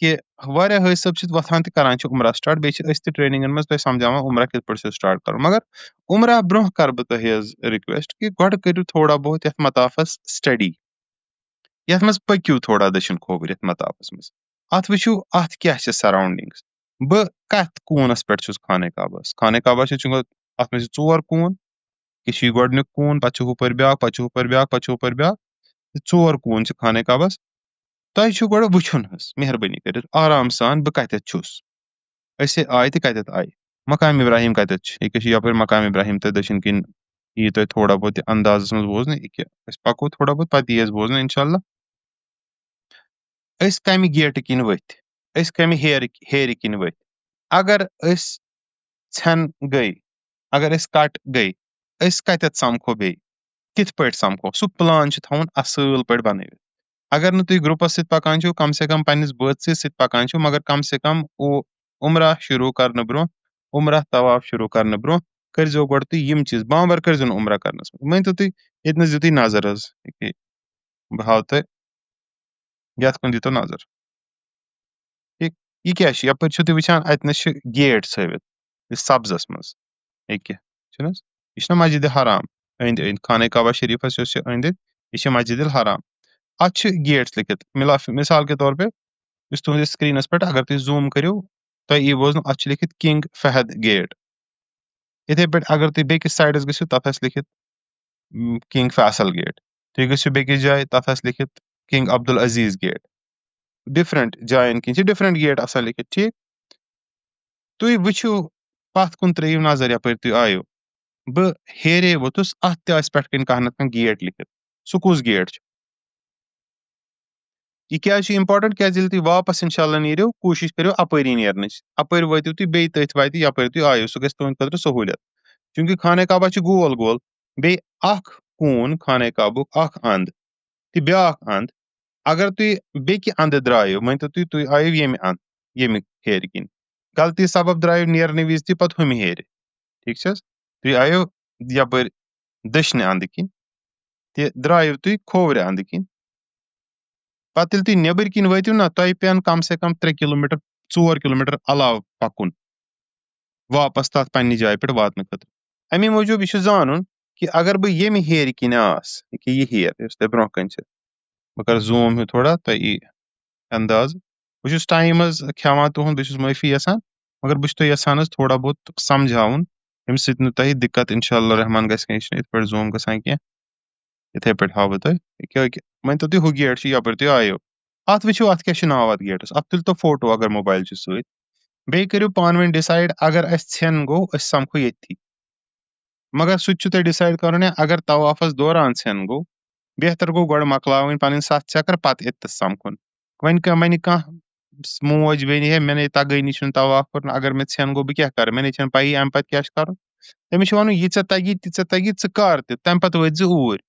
کہِ واریاہ حٲج صٲب چھِ وۄتھان تہِ کَران چھِ عمرہ سٹاٹ بیٚیہِ چھِ أسۍ تہِ ٹرٛینِنٛگَن منٛز تۄہہِ سمجھاوان عمرہ کِتھ پٲٹھۍ چھُ سٹاٹ کَرُن مگر عمرہ برونٛہہ کَرٕ بہٕ تۄہہِ حظ رِکوٮ۪سٹ کہِ گۄڈٕ کٔرِو تھوڑا بہت یَتھ مطافَس سٹڈی یَتھ منٛز پٔکِو تھوڑا دٔچھُن کھووُر یَتھ مطافَس منٛز اَتھ وٕچھِو اَتھ کیٛاہ چھِ سَراوُنٛڈِنٛگٕس بہٕ کَتھ کوٗنَس پٮ۪ٹھ چھُس خانہ کعبَس خانہ کعبَس چھِ چونٛکہ اَتھ منٛز چھِ 4 کوٗن یہِ چھُ یہِ گۄڈٕنیُک کوٗن پَتہٕ چھُ ہُپٲرۍ بیٛاکھ پَتہٕ چھُ ہُپٲرۍ بیٛاکھ پَتہٕ چھُ ہُپٲرۍ بیٛاکھ 4 کوٗن چھِ خانہ کعبَس تۄہہِ چھُو گۄڈٕ وٕچھُن حظ مہربٲنی کٔرِتھ آرام سان بہٕ کَتٮ۪تھ چھُس أسۍ آیہِ تہِ کَتٮ۪تھ آیہِ مقام ابراہیٖم کَتٮ۪تھ چھِ ییٚکیٛاہ چھِ یَپٲرۍ مقام ابراہیٖم تہٕ دٔچھِنۍ کِنۍ یی تۄہہِ تھوڑا بہت یہِ اندازَس منٛز بوزنہٕ ییٚکیٛاہ أسۍ پَکو تھوڑا بہت پَتہٕ یی اَسہِ بوزنہٕ اِنشاء اللہ أسۍ کَمہِ گیٹہٕ کِنۍ ؤتھۍ أسۍ کَمہِ ہیرِ کِنۍ ؤتھۍ اگر أسۍ ژھٮ۪ن گٔے اگر أسۍ کَٹ گٔے أسۍ کَتٮ۪تھ سَمکھو بیٚیہِ کِتھ پٲٹھۍ سَمکھو سُہ پٕلان چھُ تھاوُن اَصۭل پٲٹھۍ بَنٲوِتھ اگر نہٕ تُہۍ گرُپَس سۭتۍ پَکان چھِو کَم سے کَم پنٛنِس بٲژٕ سۭتۍ پَکان چھِو مگر کَم سے کَم عمرہ شروٗع کَرنہٕ برونٛہہ عمرہ طواف شروٗع کَرنہٕ برونٛہہ کٔرۍزیو گۄڈٕ تُہۍ یِم چیٖز بامبر کٔرۍزیو نہٕ عمرہ کَرنَس منٛز مٲنۍتو تُہۍ ییٚتہِ نَس دِیِو تُہۍ نظر حظ ییٚکیٛاہ بہٕ ہاوٕ تۄہہِ یَتھ کُن دِیٖتو نظر ٹھیٖک یہِ کیٛاہ چھُ یَپٲرۍ چھِو تُہۍ وٕچھان اَتہِ نَس چھِ گیٹ تھٲوِتھ یہِ سبزَس منٛز ییٚکیٛاہ چھُنہٕ حظ یہِ چھُنہ مسجِدِ حرام أنٛدۍ أنٛدۍ خانہ کعبہ شریٖفَس یۄس چھِ أنٛدۍ أنٛدۍ یہِ چھِ مسجِدِ الحرام اَتھ چھِ گیٹٕس لیکھِتھ مِثال کے طور پے یُس تُہٕنٛدِس سِکریٖنَس پٮ۪ٹھ اگر تُہۍ زوٗم کٔرِو تۄہہِ یی بوزنہٕ اَتھ چھُ لیکھِتھ کِنٛگ فہد گیٹ یِتھَے پٲٹھۍ اگر تُہۍ بیٚکِس سایڈَس گٔژھِو تَتھ آسہِ لیکھِتھ کِنٛگ فیصل گیٹ تُہۍ گٔژھِو بیٚکِس جایہِ تَتھ آسہِ لیکھِتھ کِنٛگ عبدالعزیٖز گیٹ ڈِفرنٛٹ جایَن کِنۍ چھِ ڈِفرنٛٹ گیٹ آسان لیکھِتھ ٹھیٖک تُہۍ وٕچھِو پَتھ کُن ترٛٲیِو نظر یَپٲرۍ تُہۍ آیِو بہٕ ہیرے ووٚتھُس اَتھ تہِ آسہِ پٮ۪ٹھ کَنۍ کانٛہہ نَتہٕ کانٛہہ گیٹ لیکھِتھ سُہ کُس گیٹ چھُ یہِ کیٛازِ چھُ اِمپاٹنٛٹ کیٛازِ ییٚلہِ تُہۍ واپَس اِنشاء اللہ نیٖرِو کوٗشِش کٔرِو اَپٲری نیرنٕچ اَپٲرۍ وٲتِو تُہۍ بیٚیہِ تٔتھۍ وَتہِ یَپٲرۍ تُہۍ آیِو سُہ گژھِ تُہٕنٛدِ خٲطرٕ سہوٗلیت چوٗنٛکہِ خانہ کعبہ چھُ گول گول بیٚیہِ اکھ کوٗن خانہ کعبُک اکھ اَنٛد تہٕ بیٛاکھ اَنٛد اگر تُہۍ بیٚکہِ اَنٛدٕ درٛایِو مٲنۍتو تُہۍ آیِو ییٚمہِ اَنٛدٕ ییٚمہِ ہیرِ کِنۍ غلطی سبب درٛایِو نیرنہٕ وِزِ تہِ پَتہٕ ہُمہِ ہیرِ ٹھیٖک چھِ حظ تُہۍ آیِو یَپٲرۍ دٔچھنہِ اَنٛدٕ کِنۍ تہِ درٛایِو تُہۍ کھوورِ اَنٛدٕ کِنۍ پَتہٕ ییٚلہِ تُہۍ نیٚبٕرۍ کِنۍ وٲتِو نہ تۄہہِ پٮ۪ن کَم سے کَم 3 کِلوٗمیٖٹر 4 کِلوٗمیٖٹر علاوٕ پَکُن واپَس تَتھ پنٛنہِ جایہِ پٮ۪ٹھ واتنہٕ خٲطرٕ اَمی موٗجوٗب یہِ چھُ زانُن کہِ اگر بہٕ ییٚمہِ ہیرِ کِنۍ آسہٕ ییٚکیٛاہ یہِ ہیر یۄس تۄہہِ برونٛہہ کَنۍ چھِ بہٕ کَرٕ زوٗم ہیوٗ تھوڑا تۄہہِ یی انداز بہٕ چھُس ٹایم حظ کھٮ۪وان تُہُنٛد بہٕ چھُس معٲفی یَژھان مگر بہٕ چھُس تۄہہِ یَژھان حظ تھوڑا بہت سَمجھاوُن ییٚمہِ سۭتۍ نہٕ تۄہہِ دِقت اِنشاء اللہ رحمان گژھِ کینٛہہ یہِ چھُنہٕ یِتھ پٲٹھۍ زوٗم گژھان کینٛہہ یِتھَے پٲٹھۍ ہاوٕ بہٕ تۄہہِ ییٚکیٛاہ مٲنۍتو تُہۍ ہُہ گیٹ چھُ یَپٲرۍ تُہۍ آیِو اَتھ وٕچھِو اَتھ کیٛاہ چھُ ناو اَتھ گیٹَس اَتھ تُلۍتو فوٹو اگر موبایل چھُ سۭتۍ بیٚیہِ کٔرِو پانہٕ ؤنۍ ڈِسایڈ اگر اَسہِ ژھٮ۪ن گوٚو أسۍ سَمکھو ییٚتھی مگر سُہ تہِ چھُ تۄہہِ ڈِسایڈ کَرُن اگر طوافَس دوران ژھٮ۪ن گوٚو بہتر گوٚو گۄڈٕ مۄکلاوٕنۍ پَنٕنۍ 7 چکر پَتہٕ ییٚتٮ۪تھ سَمکھُن وۄنۍ کانٛہہ موج بیٚنہِ ہے مےٚ نے تَگٲنی چھُنہٕ طواف کوٚرُن اگر مےٚ ژھٮ۪ن گوٚو بہٕ کیٛاہ کَرٕ مےٚ نے چھَنہٕ پَیی اَمہِ پَتہٕ کیٛاہ چھُ کَرُن تٔمِس چھُ وَنُن یہِ ژےٚ تَگی تہِ ژےٚ تَگی ژٕ کَر تہِ تَمہِ پَتہٕ وٲتۍ زِ اوٗرۍ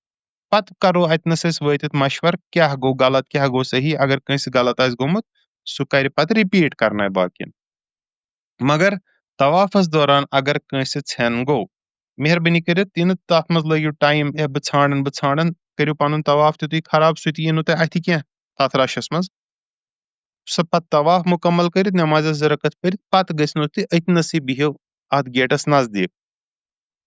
پَتہٕ کَرو اَتِنَس أسۍ وٲتِتھ مَشوَر کیٛاہ گوٚو غلط کیٛاہ گوٚو صحیح اگر کٲنٛسہِ غلط آسہِ گوٚمُت سُہ کَرِ پَتہٕ رِپیٖٹ کَرناے باقیَن مگر طوافَس دوران اگر کٲنٛسہِ ژھٮ۪ن گوٚو مہربٲنی کٔرِتھ یہِ نہٕ تَتھ منٛز لٲگِو ٹایم بہٕ ژھانٛڈَن کٔرِو پَنُن طواف تہِ تُہۍ خراب سُہ تہِ یی نہٕ تۄہہِ اَتھِ کینٛہہ تَتھ رَشَس منٛز سۄ پَتہٕ طواف مُکمل کٔرِتھ نٮ۪مازَس 2 رکعت پٔرِتھ پَتہٕ گٔژھِنو تُہۍ أتۍنَسٕے بِہِو اَتھ گیٹَس نزدیٖک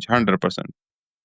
100%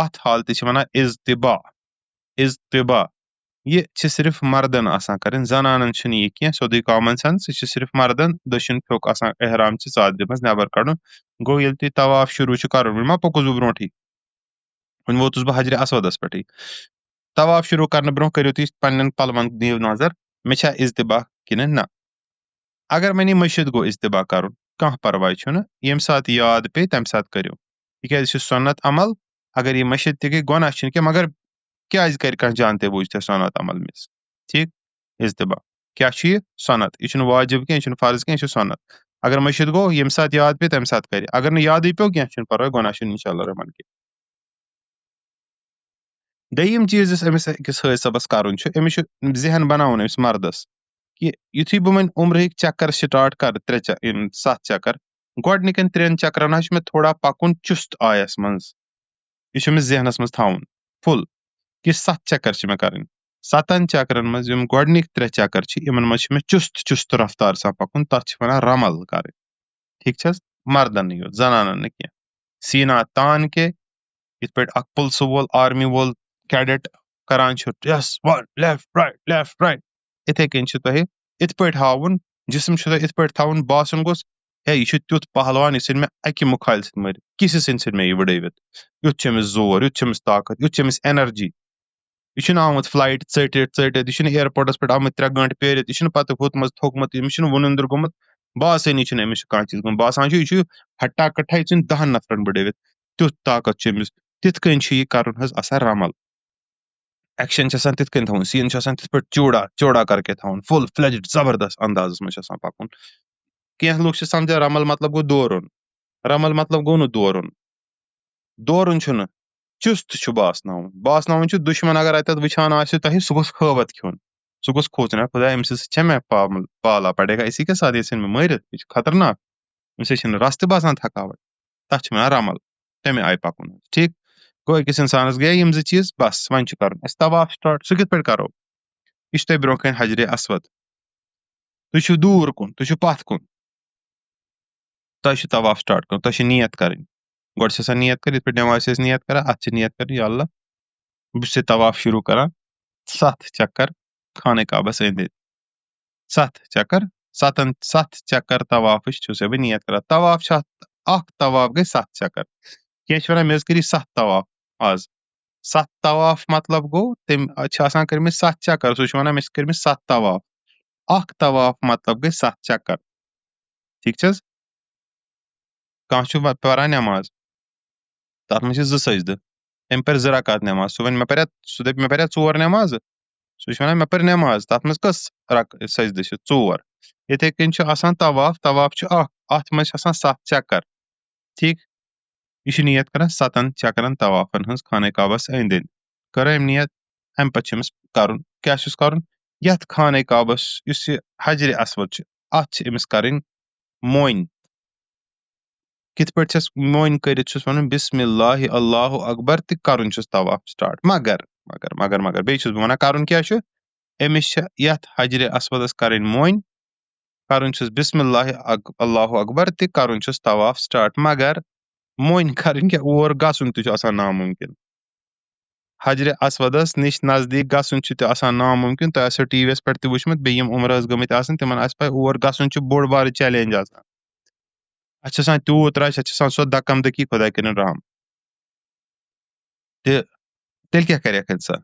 اتھ حالتہِ چھِ وَنان اِزتِبا اِزتِبا یہِ چھِ صرف مردن آسان کَرٕنۍ زنانن چھُنہٕ یہِ کینٛہہ سیوٚدُے کامن سٮ۪نس یہِ چھِ صرف مردن دٔچھُن پھیوٚک آسان احرام چہِ ژادرِ منٛز نٮ۪بر کڑُن گوٚو ییٚلہِ تُہۍ طواف شروٗع چھُ کَرُن وۄنۍ ما پوٚکُس بہٕ برونٛٹھٕے وۄنۍ ووتُس بہٕ حجرِ اسودس پٮ۪ٹھٕے طواف شروٗع کرنہٕ برونٛہہ کٔرِو تُہۍ پننٮ۪ن پلون دِیِو نظر مےٚ چھا اِزتِبا کِنہٕ نہ اگر وۄنۍ یہِ مٔشِد گوٚو اِزتِبا کَرُن کانٛہہ پرواے چھُنہٕ ییٚمہِ ساتہٕ یاد پیٚیہِ تَمہِ ساتہٕ کٔرِو تِکیازِ یہِ چھُ سُنت عمل اگر یہِ مٔشِد تہِ گٔے گۄناہ چھُنہٕ کینٛہہ مگر کیازِ کرِ کانٛہہ جانتے بوٗجھتے سۄنت عمل مِس ٹھیٖک اِزتِبا کیاہ چھُ یہِ سۄنت یہِ چھُنہٕ واجب کینٛہہ یہِ چھُنہٕ فرض کینٛہہ یہِ چھُ سۄنت اگر مٔشِد گوٚو ییٚمہِ ساتہٕ یاد پیٚیہِ تَمہِ ساتہٕ کرِ اگر نہٕ یادٕے پیوٚو کینٛہہ چھُنہٕ پرواے گۄناہ چھُنہٕ انشاء اللہ رحمان کینٛہہ دوٚیِم چیٖز یُس أمِس أکِس حٲج صٲبس کَرُن چھُ أمِس چھُ ذہن بناوُن أمِس مردس کہِ یُتھُے بہٕ وۄنۍ عمرٕہٕکۍ چکر سٹارٹ کرٕ 7 چکر گۄڈنِکٮ۪ن 3 چکرن حظ چھُ مےٚ تھوڑا پکُن چُست آیس منٛز یہِ چھُ أمِس ذہنس منٛز تھاوُن فُل کہِ 7 چکر چھِ مےٚ کَرٕنۍ 7 چکرن منٛز یِم گۄڈنِکۍ 3 چکر چھِ یِمن منٛز چھُ مےٚ چُست رفتار سان پکُن تتھ چھِ وَنان رمل کرٕنۍ ٹھیٖک چھِ حظ مردن نہٕ یوت زنانن نہٕ کینٛہہ سیٖنا تان کے یِتھ پٲٹھۍ اکھ پُلسہٕ وول آرمی وول کیڈٹ کران چھُ یس لیفٹ رایٹ یِتھے کٔنۍ چھِ تۄہہِ یِتھ پٲٹھۍ ہاوُن جسم چھُ تۄہہِ یِتھ پٲٹھۍ تھاوُن باسُن گوٚژھ ہے یہِ چھُ تیُتھ پہلوان یہِ ژھٕنہِ مےٚ اکہِ مُکھالہِ سۭتۍ مٲرِتھ کِسی سٕنٛدۍ ژھٕنہِ مےٚ یہِ وٕڑٲوِتھ یُتھ چھُ أمِس زور یُتھ چھُ أمِس طاقت یُتھ چھُ أمِس ایٚنرجی یہِ چھُنہٕ آمُت فلایٹ ژٔٹِتھ یہِ چھُنہٕ اِیرپوٹس پٮ۪ٹھ آمُت 3 گٲنٛٹہٕ پیٲرِتھ یہِ چھُنہٕ پتہٕ ہُتھ منٛز تھوٚکمُت أمِس چھُنہٕ وُنُندر گوٚمُت باسٲنی چھُنہٕ أمِس چھُ کانٛہہ چیٖز گوٚمُت باسان چھُ یہِ چھُ ہٹا کٹھا یہِ ژھٕنہِ 10 نفرن بٕڑٲوِتھ تیُتھ طاقت چھُ أمِس تِتھ کٔنۍ چھُ یہِ کرُن حظ آسان رمل ایکشن چھِ آسان تِتھ کٔنۍ تھاوُن سیٖن چھُ آسان تِتھ پٲٹھۍ چوڑا کرکے تھاوُن فُل فلیجڈ زبردست اندازس منٛز چھُ آسان پکُن کینٛہہ لُکھ چھِ سمجھان رمل مطلب گوٚو دورُن رمل مطلب گوٚو نہٕ دورُن چھُنہٕ چُست چھُ باسناوُن چھُ دُشمن اگر اتٮ۪تھ وٕچھان آسہِ تۄہہِ سُہ گوٚژھ ہٲوتھ کھیوٚن سُہ گوٚژھ کھوژُن خۄدایا أمِس سۭتۍ چھےٚ مےٚ پالا پڑے گا اسی کے ساتھ یہِ ژھٕنہِ مےٚ مٲرِتھ یہِ چھُ خطرناک أمِس سۭتۍ چھِنہٕ رستہٕ باسان تھکاوٹ تتھ چھِ وَنان رمل تَمہِ آیہِ پکُن ٹھیٖک گوٚو أکِس انسانس گٔے یِم 2 چیٖز بس وۄنۍ چھُ کرُن اَسہِ طواف سٹارٹ سُہ کِتھ پٲٹھۍ کرو یہِ چھُ تۄہہِ برونٛہہ کَنہِ حجرِ اسود تُہۍ چھِو دوٗر کُن تُہۍ چھِو پتھ کُن تۄہہِ چھُ طواف سٹارٹ کرُن تۄہہِ چھِ نِیت کَرٕنۍ گۄڈٕ چھِ آسان نِیت کَرٕنۍ یِتھ پٲٹھۍ نٮ۪مازِ چھِ أسۍ نِیت کران اتھ چھِ نِیت کَرٕنۍ یا اللہ بہٕ چھُس طواف شروٗع کران 7 چکر خانہ کعبس أنٛدۍ أنٛدۍ 7 چکر 7 چکر طوافٕچ چھُسے بہٕ نِیت کران طواف چھُ اکھ طواف گٔے 7 چکر کینٛہہ چھِ وَنان مےٚ حظ کٔرِو 7 طواف آز 7 طواف مطلب گوٚو تٔمۍ چھِ آسان کٔرمٕتۍ 7 چکر سُہ چھُ وَنان مےٚ چھِ کٔرمٕتۍ 7 طواف اکھ طواف مطلب گٔے 7 چکر ٹھیٖک چھِ حظ کانٛہہ چھُ پران نٮ۪ماز تتھ منٛز چھِ 2 سجدٕ أمۍ پَرِ 2 رکعت نٮ۪ماز سُہ وَنہِ سُہ دَپہِ مےٚ پَریا 4 نٮ۪مازٕ سُہ چھُ وَنان مےٚ پٔر نٮ۪ماز تتھ منٛز کٔژ سجدٕ چھِ 4 یِتھے کٔنۍ چھُ آسان طواف چھُ اکھ اتھ منٛز چھِ آسان 7 چکر ٹھیٖک یہِ چھُ نِیت کران 7 چکرن طوافن ہٕنٛز خانہ کعبس أنٛدۍ أنٛدۍ کٔر أمۍ نِیت اَمہِ پتہٕ چھُ أمِس کرُن کیاہ چھُس کرُن یتھ خانہ کعبس یُس یہِ حجرِ اسود چھُ اتھ چھِ أمِس کَرٕنۍ موٚنۍ کِتھ پٲٹھۍ چھَس موٚنۍ کٔرِتھ چھُس وَنُن بسم اللہ اللہ اکبر تہِ کَرُن چھُس طواف سٹارٹ مگر بیٚیہِ چھُس بہٕ وَنان کَرُن کیاہ چھُ أمِس چھِ یتھ حجرِ اسودس کَرٕنۍ موٚنۍ کَرُن چھُس بسم اللہ اللہ اکبر تہِ کَرُن چھُس طواف سٹارٹ مگر موٚنۍ کَرٕنۍ کیاہ اور گژھُن تہِ چھُ آسان نامُمکِن حجرِ اسودس نِش نزدیٖک گژھُن چھُ تہِ آسان نامُمکِن تۄہہِ آسیو ٹی وی یس پٮ۪ٹھ تہِ وٕچھمُت بیٚیہِ یِم عُمرٕ حظ گٔمٕتۍ آسان تِمن آسہِ پاے اور گژھُن چھُ بوٚڑ بارٕ چیلینج آسان اَتھ چھِ آسان تیوٗت رش اَتھ چھِ آسان سۄ دکم دٔکی خۄدا کٔرِنۍ رحم تہٕ تیٚلہِ کیاہ کَرٮ۪کھ اِنسان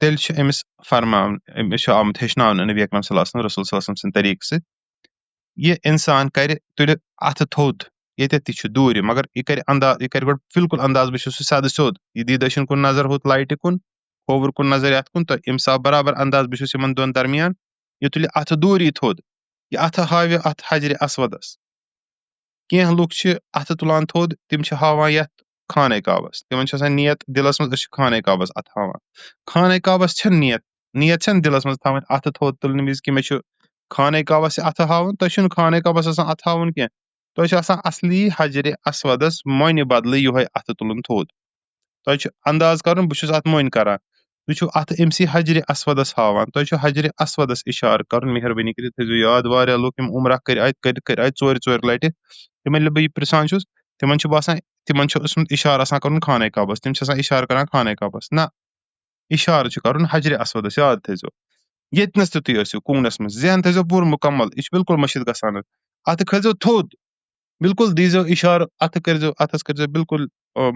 تیٚلہِ چھُ أمِس فرماوُن أمِس چھُ آمُت ہیٚچھناونہٕ نبی اکرم صلی اللہ علیہ وسلم رسول صلی اللہ علیہ وسلم سٕنٛدِ طریٖقہٕ سۭتۍ یہِ اِنسان کَرِ تُلہِ اَتھٕ تھوٚد ییٚتٮ۪تھ تہِ چھُ دوٗرِ مگر یہِ کَرِ گۄڈٕ بِلکُل انداز بہٕ چھُس سیٚدٕ سیوٚد یہِ دی دٔچھُن کُن نظر ہُتھ لایٹہِ کُن کھووُر کُن نظر یتھ کُن تہٕ ییٚمہِ ساتہٕ برابر انداز بہٕ چھُس یِمن دۄن درمیان یہِ تُلہِ اَتھٕ دوٗری تھوٚد یہِ اَتھٕ ہاوِ اتھ حجرِ اسودس کینٛہہ لُکھ چھِ اَتھٕ تُلان تھوٚد تِم چھِ ہاوان یتھ خانہ کعبس تِمن چھِ آسان نِیت دِلس منٛز أسۍ چھِ خانہ کعبس اَتھٕ ہاوان خانہ کعبس چھنہٕ نِیت چھنہٕ دِلس منٛز تھاوٕنۍ اَتھٕ تھوٚد تُلنہٕ وِزِ کہِ مےٚ چھُ خانہ کعبس اَتھٕ ہاوُن تۄہہِ چھُنہٕ خانہ کعبس آسان اَتھٕ ہاوُن کینٛہہ تۄہہِ چھُ آسان اصلی حجرِ اسودس موٚنہِ بدلہٕ یِہوے اَتھٕ تُلُن تھوٚد تۄہہِ چھُ انداز کرُن بہٕ چھُس اتھ موٚنۍ کران تُہۍ چھِو اَتھٕ أمسٕے حجرِ اسودس ہاوان تۄہہِ چھُ حجرِ اسودس اِشارٕ کرُن مہربٲنی کٔرِتھ تھٲیزیو یاد واریاہ لُکھ یِم عُمرہ کٔرۍ آیہِ 4 لٹہِ یِمن ییٚلہِ بہٕ یہِ پرژھان چھُس تِمن چھُ باسان تِمن چھُ اوسمُت اِشارٕ آسان کَرُن خانہ کعبَس تِم چھِ آسان اِشارٕ کران خانہ کعبَس نہ اِشارٕ چھُ کَرُن حجرِ اسودَس یاد تھٲیزیو ییٚتنَس تہِ تُہۍ ٲسِو کوٗنَس منٛز ذہن تھٲیزیو پوٗرٕ مُکمل یہِ چھُ بِلکُل مٔشِد گژھان حظ اَتھٕ کھٲلزیو تھوٚد بِلکُل دیٖزیو اِشارٕ اَتھَس کٔرزیو بِلکُل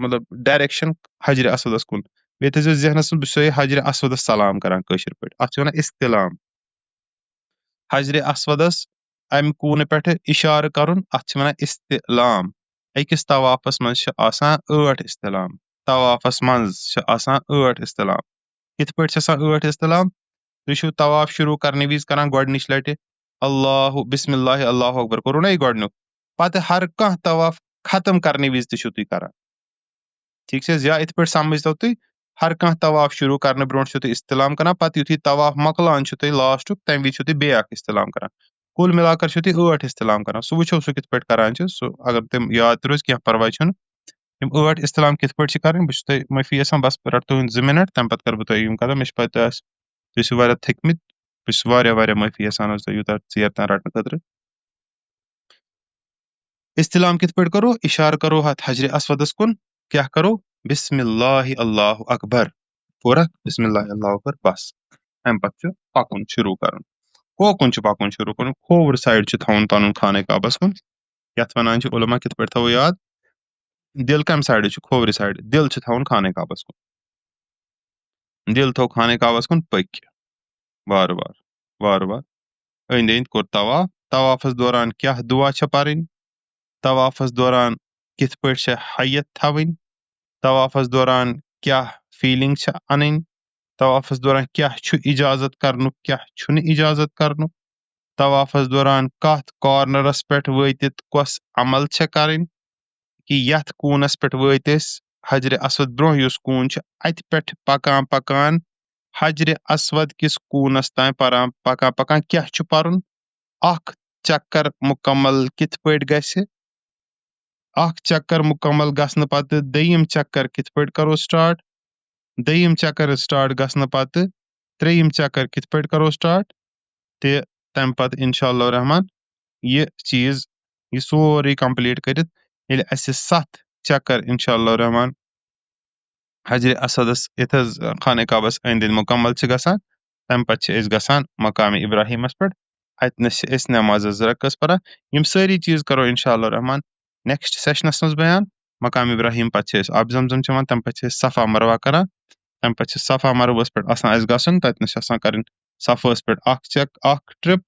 مطلب ڈایریکشن حجرِ اسودَس کُن بیٚیہِ تھٲیزیو ذہنَس منٛز بہٕ چھُسو یہِ حجرِ اسودَس سلام کران کٲشِر پٲٹھۍ اَتھ چھِ وَنان اِستِلام حجرِ اسودَس اَمہِ کوٗنہٕ پٮ۪ٹھٕ اِشارٕ کَرُن اَتھ چھِ وَنان اِستِلام أکِس طوافَس منٛز چھِ آسان 8 اِستِلام طوافَس منٛز چھِ آسان 8 اِستِلام کِتھ پٲٹھۍ چھِ آسان 8 اِستِلام تُہۍ چھِو طواف شروٗع کرنہٕ وِزِ کران گۄڈٕنِچ لَٹہِ اللہ بسم اللہ اللہ اکبر کوٚرُو نا یہِ گۄڈٕنیُک پَتہٕ ہر کانٛہہ طواف ختم کرنہٕ وِزِ تہِ چھِو تُہۍ کران ٹھیٖک چھِ حظ یا یِتھ پٲٹھۍ سَمجھتو تُہۍ ہر کانٛہہ طواف شروٗع کرنہٕ برونٛٹھ چھِو تُہۍ اِستِلام کران پَتہٕ یِتھُے طواف مۄکلان چھُ تۄہہِ لاسٹُک تَمہِ وِزِ چھِو تُہۍ بیٚیہِ اکھ اِستِلام کران کُل مِلا کر چھِو تُہۍ 8 اِستِلام کران سُہ وٕچھو سُہ کِتھ پٲٹھۍ کران چھِ سُہ اگر تِم یاد تہِ روزِ کینٛہہ پرواے چھُنہٕ یِم 8 اِستِلام کِتھ پٲٹھۍ چھِ کَرٕنۍ بہٕ چھُس تۄہہِ معٲفی یَژھان بَس بہٕ رَٹہٕ تُہُنٛد 2 مِنٹ تَمہِ پَتہٕ کرٕ بہٕ تۄہہِ یِم کَتھ مےٚ چھِ پَتہ تۄہہِ ٲسِو واریاہ تھٔکمٕتۍ بہٕ چھُس واریاہ معٲفی یَژھان حظ تۄہہِ یوٗتاہ ژیر تام رَٹنہٕ خٲطرٕ اِستِلام کِتھ پٲٹھۍ کَرو اِشارٕ کَرو اَتھ حجرِ اسودَس کُن کیٛاہ کَرو بِسمِ اللہِ اللہُ اکبر پوٗرٕ بِسمِ اللہِ اللہُ اکبر بَس اَمہِ پَتہٕ چھُ پَکُن شروٗع کَرُن کوکُن چھُ پَکُن شروٗع کَرُن کھووُر سایڈ چھُ تھاوُن پَنُن خانہ کعبَس کُن یَتھ وَنان چھِ عُلما کِتھ پٲٹھۍ تھاوو یاد دِل کَمہِ سایڈٕ چھُ کھوورِ سایڈٕ دِل چھُ تھاوُن خانہ کعبَس کُن دِل تھوٚو خانہ کعبَس کُن پٔکۍ وارٕ وارٕ أنٛدۍ أنٛدۍ کوٚر طوافَس دوران کیٛاہ دُعا چھےٚ پَرٕنۍ طوافَس دوران کِتھ پٲٹھۍ چھےٚ حیت تھاوٕنۍ طوافَس دوران کیٛاہ فیٖلِنٛگ چھےٚ اَنٕنۍ طوافَس دوران کیٛاہ چھُ اِجازت کَرنُک کیٛاہ چھُنہٕ اِجازت کَرنُک طوافَس دوران کَتھ کارنَرَس پٮ۪ٹھ وٲتِتھ کۄس عمل چھےٚ کَرٕنۍ کہِ یَتھ کوٗنَس پٮ۪ٹھ وٲتۍ أسۍ حجرِ اسود برونٛہہ یُس کوٗن چھُ اَتہِ پٮ۪ٹھ پَکان حجرِ اسود کِس کوٗنَس تام پَکان کیٛاہ چھُ پَرُن اکھ چکر مُکمل کِتھ پٲٹھۍ گژھِ اکھ چکر مُکمل گژھنہٕ پتہٕ دوٚیِم چکر کِتھ پٲٹھۍ کرو سٹارٹ دوٚیِم چکر سٹارٹ گژھنہٕ پتہٕ ترٛیٚیِم چکر کِتھ پٲٹھۍ کرو سٹارٹ تہٕ تَمہِ پتہٕ اِنشاء اللہ رحمان یہِ چیٖز یہِ سورُے کمپلیٖٹ کٔرِتھ ییٚلہِ اَسہِ 7 چکر اِنشاء اللہ رحمان حجرِ اسودس یَتھ حظ خانہ کعبس أنٛدۍ أنٛدۍ مُکمل چھِ گژھان تَمہِ پتہٕ چھِ أسۍ گژھان مقامِ ابراہیٖمس پٮ۪ٹھ اَتنَس چھِ أسۍ نٮ۪ماز حظ 2 رکٲژ پران یِم سٲری چیٖز کرو اِنشاء اللہ رحمان نیکسٹ سیشنس منٛز بیان مقامِ ابراہیٖم پتہٕ چھِ أسۍ آبِ زم زم چٮ۪وان تَمہِ پتہٕ چھِ أسۍ صفا مروہ کران تَمہِ پتہٕ چھِ صفا مروہس پٮ۪ٹھ آسان اَسہِ گژھُن تَتنَس چھِ آسان کَرٕنۍ صفاہَس پٮ۪ٹھ اکھ ٹرپ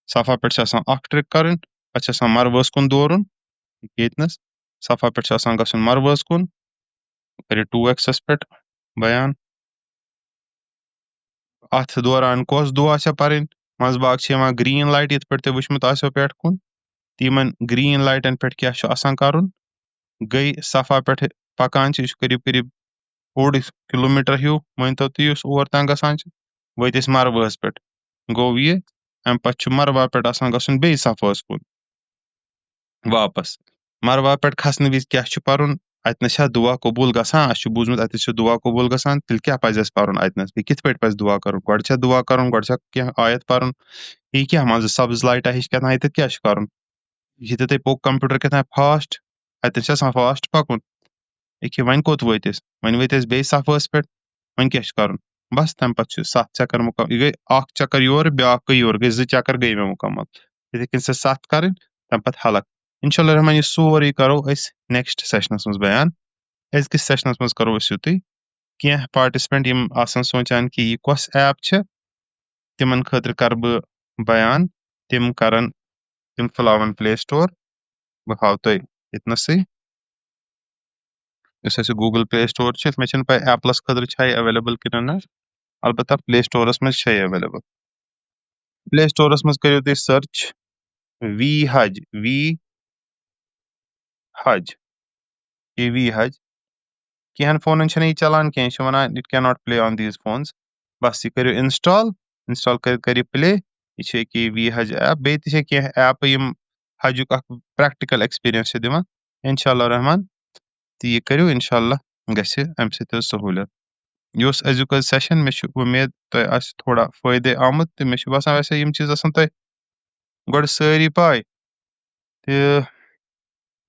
صفا پٮ۪ٹھ چھِ آسان اکھ ٹرپ کَرٕنۍ پتہٕ چھِ آسان مروہس کُن دورُن ییٚتنَس صفا پٮ۪ٹھ چھِ آسان گژھُن مروہس کُن کٔرِو 2x پٮ۪ٹھ بیان اَتھ دوران کۄس دُعا چھےٚ پَرٕنۍ منٛزٕ باگ چھِ یِوان گریٖن لایٹ یِتھ پٲٹھۍ تۄہہِ وٕچھمُت آسیو پٮ۪ٹھ کُن تِمن گریٖن لایٹن پٮ۪ٹھ کیٛاہ چھُ آسان کَرُن گٔے صفا پٮ۪ٹھ پَکان چھِ یہِ چھُ قریٖب 4 کِلوٗمیٖٹر ہیوٗ مٲنۍتو تُہۍ یُس اور تام گژھان چھِ وٲتۍ أسۍ مروہس پٮ۪ٹھ گوٚو یہِ اَمہِ پتہٕ چھُ مروہ پٮ۪ٹھ آسان گژھُن بیٚیہِ صفاہَس کُن واپس مروہ پٮ۪ٹھ کھسنہٕ وِزِ کیٛاہ چھُ پَرُن اَتنَس چھا دُعا قبوٗل گژھان اَسہِ چھُ بوٗزمُت اَتٮ۪تھ چھُ دُعا قبوٗل گژھان تیٚلہِ کیٛاہ پَزِ اَسہِ پَرُن اَتنَس بیٚیہِ کِتھ پٲٹھۍ پَزِ دُعا کَرُن گۄڈٕ چھا دُعا کَرُن گۄڈٕ چھا کیٚنٛہہ آیت پَرُن یہِ کیٛاہ منٛزٕ سبٕز لایٹا ہِش کیٛاہ تام ییٚتٮ۪تھ کیٛاہ چھُ کَرُن ییٚتٮ۪تھ تۄہہِ پوٚک کمپیوٗٹر کیٛاہ تام فاسٹ اَتٮ۪تھ چھِ آسان فاسٹ پَکُن ییٚکیٛاہ وۄنۍ کوٚت وٲتۍ أسۍ وۄنۍ ؤتھۍ أسۍ بیٚیہِ صفاہَس پٮ۪ٹھ وۄنۍ کیٛاہ چھُ کَرُن بَس تَمہِ پَتہٕ چھُ 7 چکر مُکمل یہِ گٔے اکھ چکر یورٕ بیٛاکھ گٔے یورٕ گٔے 2 چکر گٔے مےٚ مُکمل یِتھٕے کٔنۍ 7 کَرٕنۍ تَمہِ پَتہٕ حلق اِنشاء اللہ رحمان یہِ سورُے کَرو أسۍ نیکسٹ سیشنَس منٛز بیان أزکِس سیشنَس منٛز کَرو أسۍ یُتُے کینٛہہ پاٹِسپینٹ یِم آسان سونٛچان کہِ یہِ کۄس ایپ چھِ تِمن خٲطرٕ کَرٕ بہٕ بیان تِم کَرن تِم کھُلاوَن پلے سٹور بہٕ ہاوٕ تۄہہِ ییٚتنَسٕے یُس اَسہِ گوٗگل پلے سٹور چھُ مےٚ چھَنہٕ پاے ایپلَس خٲطرٕ چھا یہِ ایویلیبٕل کِنہٕ نہ البتہ پلے سٹورَس منٛز چھےٚ یہِ ایویلیبٕل پلے سٹورَس منٛز کٔرِو تُہۍ سٔرٕچ وی حج کینٛہَن فونن چھَنہٕ یہِ چلان کینٛہہ یہِ چھُ وَنان it can not play on these phones بس یہِ کٔرِو اِنسٹال کٔرِتھ کٔرِو پلے یہِ چھِ ییٚکیٛاہ وی حج ایپ بیٚیہِ تہِ چھےٚ کینٛہہ ایپہٕ یِم حجُک اکھ پریکٹِکل ایکٕسپیٖرینس چھِ دِوان اِنشاء اللہ رحمان تہٕ یہِ کٔرِو اِنشاء اللہ گژھِ اَمہِ سۭتۍ حظ سہوٗلیت یہِ اوس أزیُک حظ سیشن مےٚ چھُ اُمید تۄہہِ آسہِ تھوڑا فٲیدٕ آمُت تہٕ مےٚ چھُ باسان ویسے یِم چیٖز آسان تۄہہِ گۄڈٕ سٲری پاے تہٕ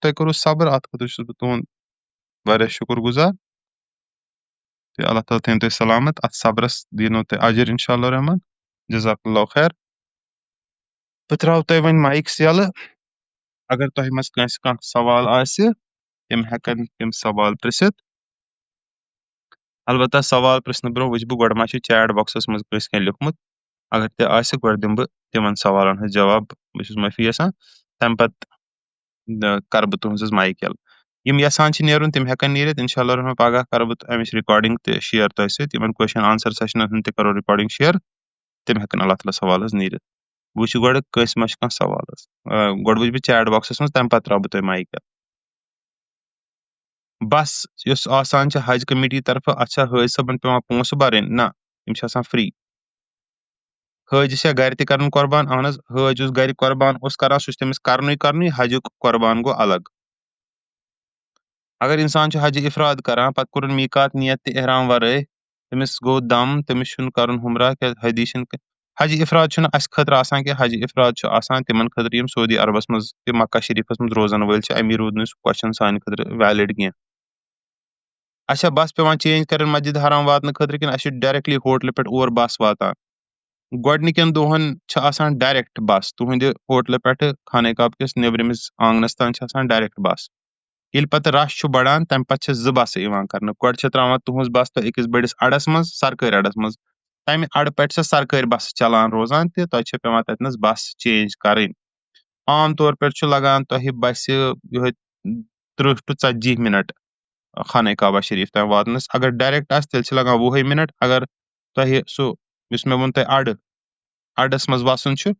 تۄہہِ کوٚروٕ صبر اَتھ خٲطرٕ چھُس بہٕ تُہُنٛد واریاہ شُکُر گُزار تہٕ اللہ تعالیٰ تھٲیِن تُہۍ سلامت اَتھ صبرس دِیٖنو تۄہہِ اجر اِنشاء اللہ رحمان جزاک اللہ خیر بہٕ ترٛاوٕ تۄہہِ وۄنۍ مایِک یَلہٕ اگر تۄہہِ منٛز کٲنٛسہِ کانٛہہ سوال آسہِ تِم ہٮ۪کن تِم سوال پرٛژھِتھ البتہ سوال پرٛژھنہٕ برٛونٛہہ وٕچھِ بہٕ گۄڈٕ ما چھُ چیٹ بۄکسس منٛز کٲنٛسہِ کینٛہہ لیوٗکھمُت اگر تہِ آسہِ گۄڈٕ دِمہٕ بہٕ تِمن سوالن ہٕنٛدۍ جواب بہٕ چھُس معٲفی یژھان تَمہِ پتہٕ کرٕ بہٕ تُہنٛز مایِک یَلہٕ یِم یژھان چھِ نیرُن تِم ہٮ۪کن نیٖرِتھ اِنشاء اللہ رحمان پگاہ کرٕ بہٕ اَمِچ رِکاڈِنٛگ تہِ شِیر تۄہہِ سۭتۍ یِمن کوسچن آنسر سیشنن ہُنٛد تہِ کرو رِکاڈِنٛگ شِیر تِم ہٮ۪کن اللہ تعالیٰ سوال حظ نیٖرِتھ بہٕ وٕچھِ گۄڈٕ کٲنٛسہِ ما چھُ کانٛہہ سوال حظ گۄڈٕ وٕچھِ بہٕ چیٹ بۄکسس منٛز تَمہِ پتہٕ ترٛاوٕ بہٕ تۄہہِ مایِک یَلہٕ بس یُس آسان چھِ حج کمیٹی طرفہٕ اَتھ چھا حٲج صٲبن پیٚوان پونٛسہٕ بَرٕنۍ نہ یِم چھِ آسان فرٛی حٲجِس چھا گرِ تہِ کرُن قۄربان اہن حظ حٲج یُس گرِ قۄربان اوس کران سُہ چھُ تٔمِس کرنُے حجُک قۄربان گوٚو الگ اگر اِنسان چھُ حجہِ اِفراد کران پتہٕ کوٚرُن میٖقات نِیت تہِ احرام ورٲے تٔمِس گوٚو دم تٔمِس چھُنہٕ کرُن ہُمراہ کیٛازِ حدیٖث چھِنہٕ حجہِ اِفراد چھُنہٕ اَسہِ خٲطرٕ آسان کینٛہہ حجہِ اِفراد چھُ آسان تِمن خٲطرٕ یِم سعودی عربس منٛز تہِ مکہ شریٖفس منٛز روزن وٲلۍ چھِ امی روٗد نہٕ سُہ کوسچن سانہِ خٲطرٕ ویلِڈ کینٛہہ اچھا بس پیٚوان چینج کرٕنۍ مسجد حرام واتنہٕ خٲطرٕ کِنہٕ اَسہِ چھُ ڈایریکٹلی ہوٹلہٕ پٮ۪ٹھ اور بس واتان گۄڈٕنِکٮ۪ن دۄہن چھِ آسان ڈایریکٹ بس تُہنٛدِ ہوٹلہٕ پٮ۪ٹھٕ خانہ کعبہ کِس نیبرِمِس آنگنس تانۍ چھِ آسان ڈایریکٹ بس ییٚلہِ پتہٕ رش چھُ بڑان تمہِ پتہٕ چھِ 2 بسہٕ یِوان کرنہٕ گۄڈٕ چھِ تراوان تُہنٛز بس تۄہہِ أکِس بٔڑِس اڈس منٛز سرکٲرۍ اڈس منٛز تمہِ اڈٕ پٮ۪ٹھ چھِ سرکٲرۍ بسہٕ چلان روزان تہِ تۄہہِ چھِ پیٚوان تتنس بس چینج کرٕنۍ عام طور پٮ۪ٹھ چھُ لگان تۄہہِ بسہِ یِہوے 30 ٹُو 40 مِنٹ خانہ کعبہ شریٖف تام واتنس اگر ڈایریکٹ آسہِ تیٚلہِ چھِ لگان 20 مِنٹ اگر تۄہہِ سُہ یُس مےٚ ووٚن تۄہہِ اڈس منٛز وسُن چھُ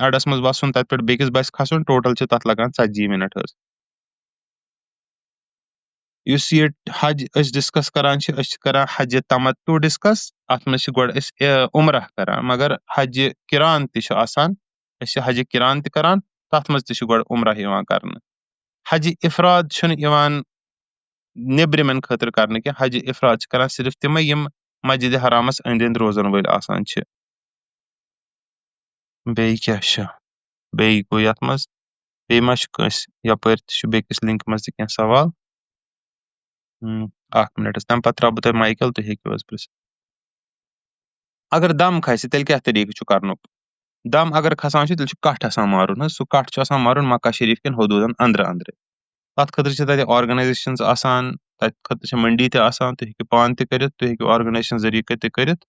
اڈس منٛز وسُن تتہِ پٮ۪ٹھ بیٚکِس بسہِ کھسُن ٹوٹل چھِ تتھ لگان 40 مِنٹ حظ یُس یہِ حج أسۍ ڈسکس کران چھِ أسۍ چھِ کران حجہِ تمتُع ڈسکس اتھ منٛز چھِ گۄڈٕ أسۍ عمرہ کران مگر حجہِ کِران تہِ چھُ آسان أسۍ چھِ حجہِ کِران تہِ کران تتھ منٛز تہِ چھُ گۄڈٕ عمرہ یِوان کرنہٕ حجہِ اِفراد چھُنہٕ یِوان نیبرِمٮ۪ن خٲطرٕ کرنہٕ کینٛہہ حجہِ اِفراد چھِ کران صرف تِمے یِم مسجدِ حرامس أنٛدۍ أنٛدۍ روزن وٲلۍ آسان چھِ بیٚیہِ کیاہ چھُ بیٚیہِ گوٚو یتھ منٛز بیٚیہِ ما چھُ کٲنٛسہِ یپٲرۍ تہِ چھُ بیٚکِس لِنکہِ منٛز تہِ کینٛہہ سوال اکھ مِنٹ حظ تمہِ پتہٕ ترٛاوٕ بہٕ تۄہہِ مایِک یَلہٕ تُہۍ ہیٚکِو حظ پرٛژھِتھ اگر دم کھسہِ تیٚلہِ کیاہ طریٖقہٕ چھُ کرنُک دم اگر کھسان چھُ تیٚلہِ چھُ کٹھ آسان مارُن حظ سُہ کٹھ چھُ آسان مارُن مکہ شریٖف کٮ۪ن حدوٗدن أنٛدرٕ أنٛدرٕ تتھ خٲطرٕ چھِ تتہِ آرگنایزیشنز آسان تتہِ خٲطرٕ چھِ منڈی تہِ آسان تُہۍ ہیٚکِو پانہٕ تہِ کٔرِتھ تُہۍ ہیٚکِو آرگنایزیشن ذٔریعہٕ تہِ کٔرِتھ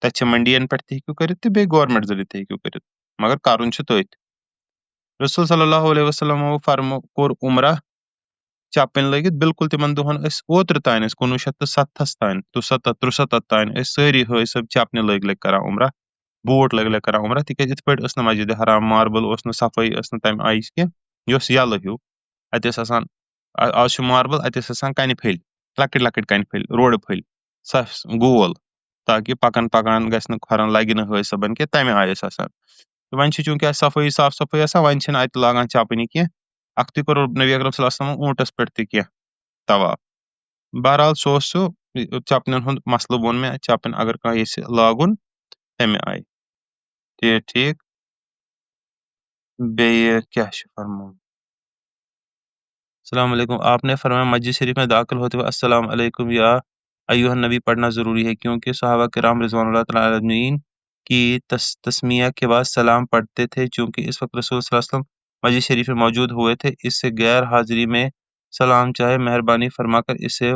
تتہِ چھِ منڈین پٮ۪ٹھ تہِ ہیٚکِو کٔرِتھ تہٕ بیٚیہِ گورمینٹ ذٔریعہٕ تہِ ہیٚکِو کٔرِتھ مگر کرُن چھُ تٔتھۍ رسول صلی اللہ علیہ وسلمو کوٚر عمرہ چپٕنۍ لٲگِتھ بالکُل تِمن دۄہن ٲسۍ اوترٕ تانۍ ٲسۍ 1970 تانۍ 73 تانۍ ٲسۍ سٲری حٲج صٲب چپنہِ لٲگۍ کران عمرہ بوٗٹ لٲگۍ کران عمرہ تِکیازِ یِتھ پٲٹھۍ ٲس نہٕ مسجدِ حرام ماربل اوس نہٕ صفٲیی ٲس نہٕ تمہِ آیِچ کینٛہہ یہِ اوس یَلہٕ ہیوٗ اَتہِ ٲسۍ آسان آز چھُ ماربل اَتہِ ٲسۍ آسان کنہِ پھٔلۍ لۄکٕٹۍ کنہِ پھٔلۍ روڈٕ پھٔلۍ سۄ گول تاکہِ پکان گژھِ نہٕ کھۄرن لگہِ نہٕ حٲج صٲبن کینٛہہ تمہِ آیہِ ٲسۍ آسان تہٕ وۄنۍ چھِ چوٗنٛکہِ اَسہِ صفٲیی صاف صفٲیی آسان وۄنۍ چھِنہٕ اَتہِ لاگان چپنہِ کینٛہہ اکھتُے کوٚر نبی اکرم صلی اللہ علیہ وسلمن اوٗنٹس پٮ۪ٹھ تہِ کینٛہہ طواف بہرحال سُہ اوس سُہ چپنٮ۪ن ہُنٛد مسلہٕ ووٚن مےٚ چپٕنۍ اگر کانٛہہ یژھِ لاگُن تمہِ آیہِ ٹھیٖک بیٚیہِ کیاہ چھُ فرماوُن السلام علیکم آپ نے فرمایا مسجد شریف میں داخل ہوتے ہوئے السلام علیکم یا ایھا النبی پڑھنا ضروری ہے کیونکہ صحابہ کرام رضوان اللہ تعالیٰ اجمعین کی تسمیہ کے بعد سلام پڑھتے تھے چونکہ اس وقت رسول صلی اللہ علیہ وسلم مسجد شریف میں موجود ہوئے تھے اس سے غیر حاضری میں سلام چاہے مہربانی فرما کر اسے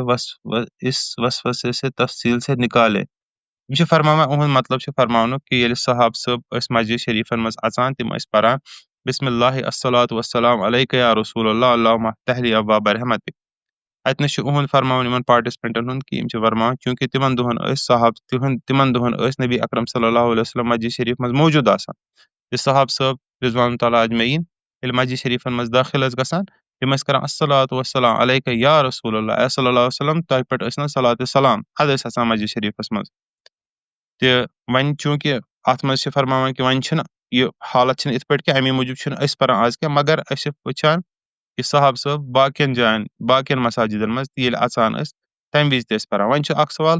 اس وسوسے سے تفصیل سے نکالے یہِ چھُ فرماوان اُہُنٛد مطلب چھُ فرماونُک کہِ ییٚلہِ صحاب صٲب ٲسۍ مسجد شریٖفن منٛز اژان تِم ٲسۍ پران بسم اللہ الصلاۃ والسلام علیکہ یا رسول اللہ اللہُمہ افتح لی ابواب رحمتک اتنس چھُ اُہُنٛد فرماوُن یِمن پارٹِسپینٹن ہُنٛد کہِ یِم چھِ فرماوان چوٗنٛکہِ تِمن دۄہن ٲسۍ نبی اکرم صلی اللہ علیہ وسلم مسجد شریٖف منٛز موٗجوٗد آسان یہِ صحاب صٲب رضوان تعالیٰ اجمعین ییٚلہِ مسجد شریٖفن منٛز دٲخل ٲسۍ گژھان تِم ٲسۍ کران الصلاۃ والسلام علیکہ یا رسول اللہ اے صلی اللہ علیہ وسلم تۄہہِ پٮ۪ٹھ ٲسۍ نا صلاتِ سلام ادٕ ٲسۍ آسان مسجد شریٖفس منٛز تہٕ وۄنۍ چوٗنٛکہِ اتھ منٛز چھِ فرماوان کہِ وۄنۍ چھُنہٕ یہِ حالت چھِنہٕ یِتھ پٲٹھۍ کینٛہہ امی موٗجوٗب چھِنہٕ أسۍ پران آز کینٛہہ مگر أسۍ چھِ وٕچھان یہِ صحاب صٲب باقین جاین باقین مساجدن منٛز تہِ ییٚلہِ اژان ٲسۍ تمہِ وِزِ تہِ ٲسۍ پران وۄنۍ چھُ اکھ سوال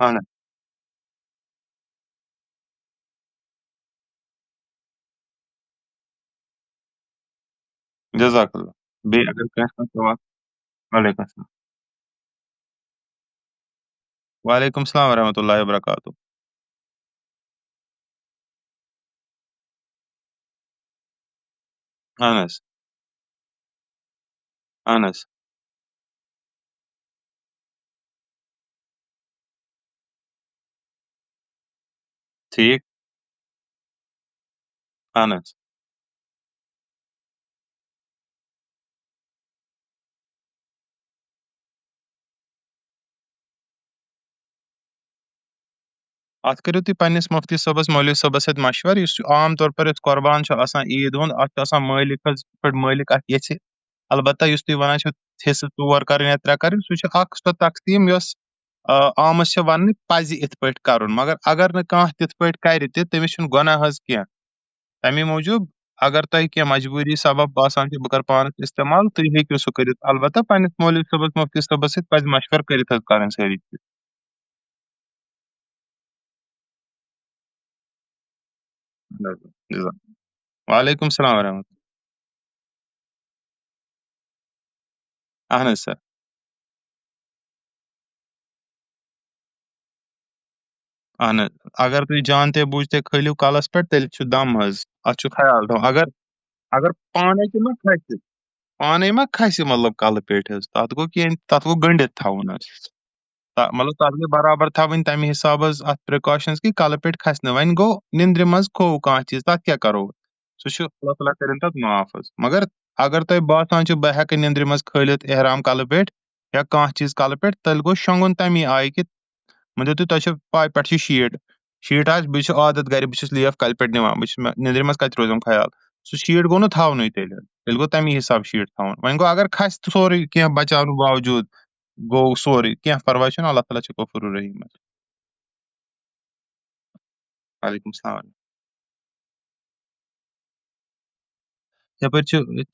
اہن جزاك الله. اگر کٲنٛسہِ کانٛہہ سوال. وعلیکم السلام. وعلیکم السلام ورحمۃ اللہ وبرکاتہ. اہن حظ. اہن حظ. ٹھیٖک. اہن حظ. اَتھ کٔرِو تُہۍ پنٛنِس مُفتی صٲبس مولوی صٲبس سۭتۍ مشوَر. یُس عام طور پر یُس قۄربان چھُ آسان عیٖد ہُنٛد، اَتھ چھُ آسان مٲلِک حظ یِتھ پٲٹھۍ مٲلِک اَتھ ییٚژھِ. البتہ یُس تُہۍ وَنان چھِو حِصہٕ 4 کَرٕنۍ یا 3 کَرٕنۍ، سُہ چھُ اکھ سۄ تقسیٖم یۄس آمٕژ چھِ وَننہٕ پَزِ یِتھ پٲٹھۍ کَرُن. مگر اگر نہٕ کانٛہہ تِتھ پٲٹھۍ کَرِ تہِ تٔمِس چھُنہٕ گۄناہ حظ کینٛہہ. تَمے موٗجوٗب اگر تۄہہِ کینٛہہ مجبوٗری سبب باسان چھِ بہٕ کَرٕ پانَس اِستعمال، تُہۍ ہیٚکِو سُہ کٔرِتھ. البتہ پنٛنِس مولوی صٲبس مُفتی صٲبس سۭتۍ پَزِ مشوَر کٔرِتھ حظ کَرٕنۍ سٲری چیٖز. جزاک. وعلیکم السلام ورحمۃ. اہن حظ سر. اہن حظ. اگر تُہۍ جانتے بوٗجھتے کھٲلِو کَلَس پٮ۪ٹھ تیٚلہِ چھُ دَم حظ. اَتھ چھُ خیال تھاوُن. اگر اگر پانے تہِ ما کھسہِ پانے ما کھسہِ مطلب کَلہٕ پیٚٹھۍ حظ، تَتھ گوٚو کینٛہہ تَتھ گوٚو گٔنٛڈِتھ تھاوُن حظ. مطلب تَتھ گٔے برابر تھاوٕنۍ تَمہِ حِساب حظ اَتھ پرٛکاشنٕز کہِ کَلہٕ پیٚٹھۍ کھسہِ نہٕ. وۄنۍ گوٚو نِندرِ منٛز کھوٚو کانٛہہ چیٖز تَتھ کیٛاہ کَرو؟ سُہ چھُ اللہ تعالیٰ کٔرِنۍ تَتھ معاف حظ. مگر اگر تۄہہِ باسان چھُ بہٕ ہٮ۪کہٕ نِندرِ منٛز کھٲلِتھ احرام کَلہٕ پیٚٹھۍ یا کانٛہہ چیٖز کَلہٕ پیٚٹھۍ، تیٚلہِ گوٚو شۄنٛگُن تَمی آیہِ کہِ وۄنۍ دٔپِو تۄہہِ چھو پاے پٮ۪ٹھ چھِ شیٖٹ آسہِ. بہٕ چھُس عادت گرِ بہٕ چھُس لیف کَلہِ پٮ۪ٹھ نِوان، بہٕ چھُس نِندرِ منٛز کَتہِ روزُم خیال. سُہ شیٖٹ گوٚو نہٕ تھاونُے تیٚلہِ گوٚو تَمی حِساب شیٖٹ تھاوُن. وۄنۍ گوٚو اگر کھسہِ تہٕ سورُے کینٛہہ بچاونہٕ باوجوٗد گوٚو سورُے کینٛہہ پرواے چھُنہٕ. اللہ تعالیٰ چھُ غفوٗر رحیٖم حظ. وعلیکم السلام. یَپٲرۍ چھِ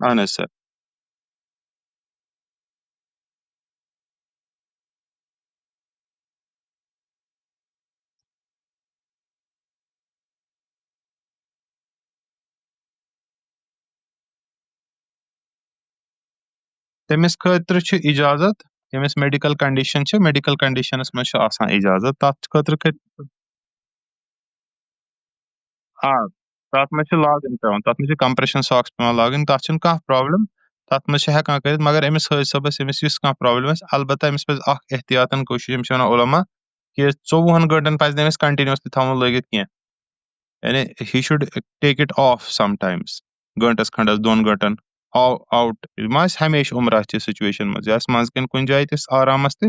اہن حظ سر. تٔمِس خٲطرٕ چھُ اِجازت ییٚمِس میڈِکل کنڈِشن چھِ میڈِکل کنڈِشنس منٛز چھُ آسان اِجازت تَتھ خٲطرٕ آ تَتھ منٛز چھِ لاگٕنۍ پٮ۪وان تَتھ منٛز چھِ کمپریشن ساکٕس پٮ۪وان لاگٕنۍ تَتھ چھُنہٕ کانٛہہ پرٛابلِم تَتھ منٛز چھِ ہٮ۪کان کٔرِتھ مگر أمِس حٲج صٲبس أمِس یُس کانٛہہ پرٛابلِم آسہِ البتہ أمِس پَزِ اکھ احتِیاطن کوٗشِش یِم چھِ وَنان عُلما کہِ 24 گٲنٛٹن پَزِ نہٕ أمِس کنٹِنیوسلی تھاوُن لٲگِتھ کیٚنٛہہ یعنی he should take it off some times گٲنٛٹس کھنٛڈس 2 گٲنٛٹن آوُٹ یہِ ما آسہِ ہمیشہٕ عُمرا چہِ سُچویشن منٛز یہِ آسہِ منٛزٕ کَنہِ کُنہِ جایہِ تِژھ آرامس تہِ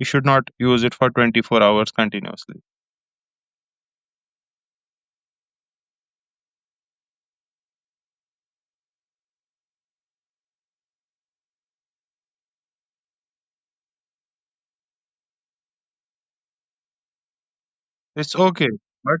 You should not use it for 24 hours continuously. It's okay. But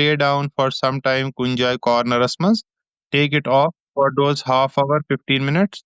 lay down for some time kunjai corner asmas. Take it off for those half hour 15 minutes.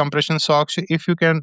compression socks if you can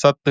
7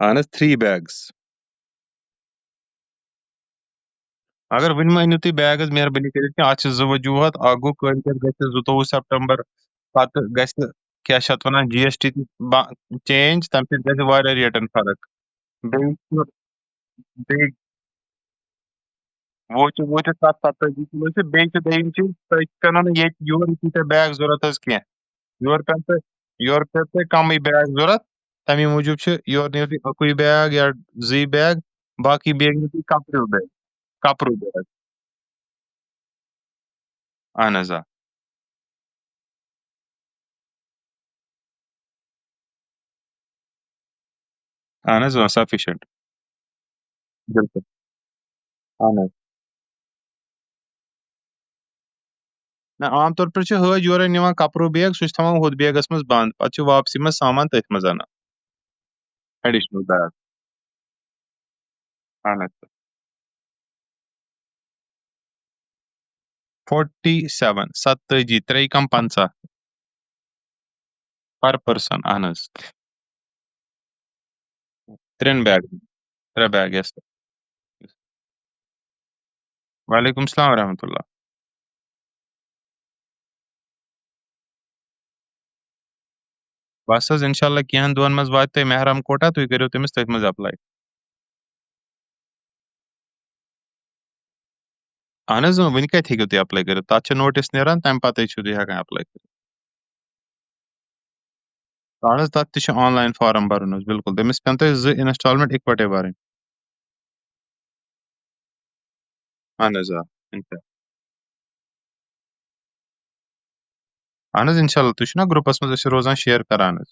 اہن حظ 3 bags اگر ونہِ مٲنِو تُہۍ bag حظ مہربٲنی کٔرِتھ کینٛہہ اَتھ چھِ 2 وجوٗہات اکھ گوٚو کٲلۍکٮ۪تھ گژھِ 22 سپٹمبر پتہٕ گژھِ کیٛاہ چھِ اتھ وَنان جی ایس ٹی چینج تَمہِ سۭتۍ گژھِ واریاہ ریٹن فرق بیٚیہِ چھُ بیٚیہِ وٲتِتھ 70 کِلوٗ چھِ بیٚیہِ چھِ دوٚیِم چیٖز تۄہہِ پٮ۪نو نہٕ ییٚتہِ یورٕ تیٖتیٛاہ بیگ ضوٚرتھ حظ کینٛہہ یورٕ پٮ۪ن تۄہہِ کمٕے بیگ ضوٚرتھ تَمے موٗجوٗب چھِ یورٕ نِیِو تُہۍ اَکُے بیگ یا 2 بیگ باقٕے بیگ نِیِو تُہۍ کپروٗ بیگ اہن حظ آ اہن حظ سفیشنٹ بِلکُل اہن حظ نہ عام طور پر چھِ حٲج یورے نِوان کپروٗ بیگ سُہ چھُ تھاوان ہُتھ بیگس منٛز بنٛد پتہٕ چھُ واپسی منٛز سامان تٔتھۍ منٛز اَنان ایڈِشنل بیگ اہن حظ 47 27 3 کم 50 پر پٔرسن اہن حظ 3 بیگ 3 بیگ یس وعلیکم السلام ورحمۃ اللہ بس حظ انشاءاللہ کینٛہن دۄہن منٛز واتہِ تۄہہِ محرم کوٹا تُہۍ کٔرِو تٔمِس تٔتھۍ منٛز اٮ۪پلاے اہن حظ وٕنہِ کتہِ ہیٚکِو تُہۍ اٮ۪پلاے کٔرِتھ تتھ چھِ نوٹِس نیران تمہِ پتے چھِو تُہۍ ہٮ۪کان اٮ۪پلاے کٔرِتھ اہن حظ تتھ تہِ چھُ آن لاین فارم برُن حظ بِلکُل تٔمِس پٮ۪ن تۄہہِ 2 اِنسٹالمنٹ اِکوٹے بھرٕنۍ اہن حظ آ اہن حظ انشاءاللہ تُہۍ چھِو نا گرُپس منٛز أسۍ چھِ روزان شیر کران حظ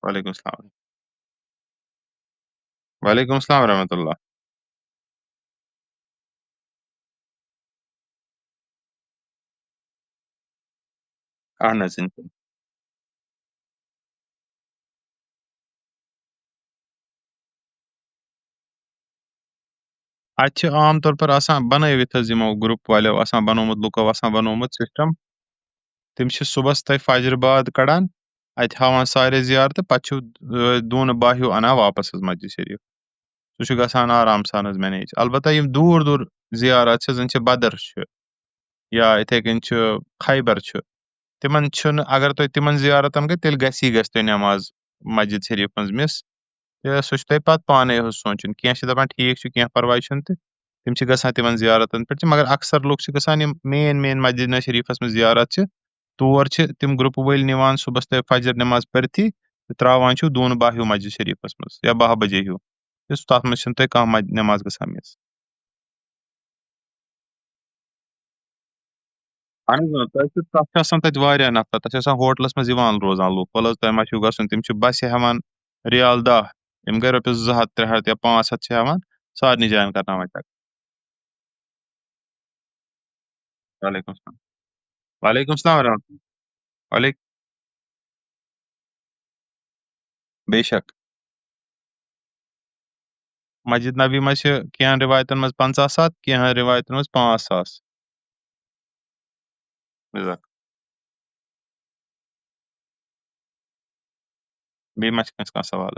وعلیکم السلام وعلیکم السلام ورحمۃ اللہ اہن حظ اتہِ چھِ عام طور پر آسان بنٲوِتھ حظ یِمو گرُپ والیو آسان بنومُت لُکو آسان بنومُت سسٹم تِم چھِ صبحس تۄہہِ فجرِ باد کڑان اَتہِ ہاوان سارے زیارتہٕ پتہٕ چھِو دوٗنہٕ باہ ہیوٗ اَنان واپس حظ مسجد شریٖف سُہ چھُ گژھان آرام سان حظ مینیج البتہ یِم دوٗر دوٗر زیارت چھِ زن چھِ بدر چھِ یا یِتھے کٔنۍ چھُ خیبر چھُ تِمن چھُنہٕ اگر تُہۍ تِمن زیارتن گٔے تیٚلہِ گژھِ تۄہہِ نٮ۪ماز مسجد شریٖف منٛز مِس تہٕ سُہ چھُ تۄہہِ پتہٕ پانے حظ سونٛچُن کینٛہہ چھِ دپان ٹھیٖک چھُ کینٛہہ پرواے چھُنہٕ تہٕ تِم چھِ گژھان تِمن زیارتن پٮ۪ٹھ تہِ مگر اکثر لُکھ چھِ گژھان یِم مین مسجد شریٖفس منٛز زیارت چھِ تور چھِ تِم گرُپہٕ وٲلۍ نِوان صبحس تۄہہِ فجر نٮ۪ماز پٔرتھی تہٕ تراوان چھِو دوٗنہٕ باہ ہیوٗ مسجد شریٖفس منٛز یا 12 بجے ہیوٗ تتھ منٛز چھِنہٕ تۄہہِ کانٛہہ نٮ۪ماز گژھان مِس اہن حظ تۄہہِ چھُ تتھ چھِ آسان تتہِ واریاہ نفر تتھ چھِ آسان ہوٹلس منٛز یِوان روزان لُکھ وَلہٕ حظ تۄہہِ ما چھُو گژھُن تِم چھِ بسہِ ہٮ۪وان رِیال 10 یِم گٔے رۄپیس 200 300 یا 500 چھِ ہٮ۪وان سارنٕے جاین کرناوان چکر وعلیکم السلام وعلیکم السلام ورحمۃ اللہ وعلیکم بے شک مسجد نبی منٛز چھِ کینٛہن رِوایتن منٛز 50 ساس کینٛہن رِوایتن منٛز 5 ساس جزاک بیٚیہِ ما چھِ کٲنٛسہِ کانٛہہ سوال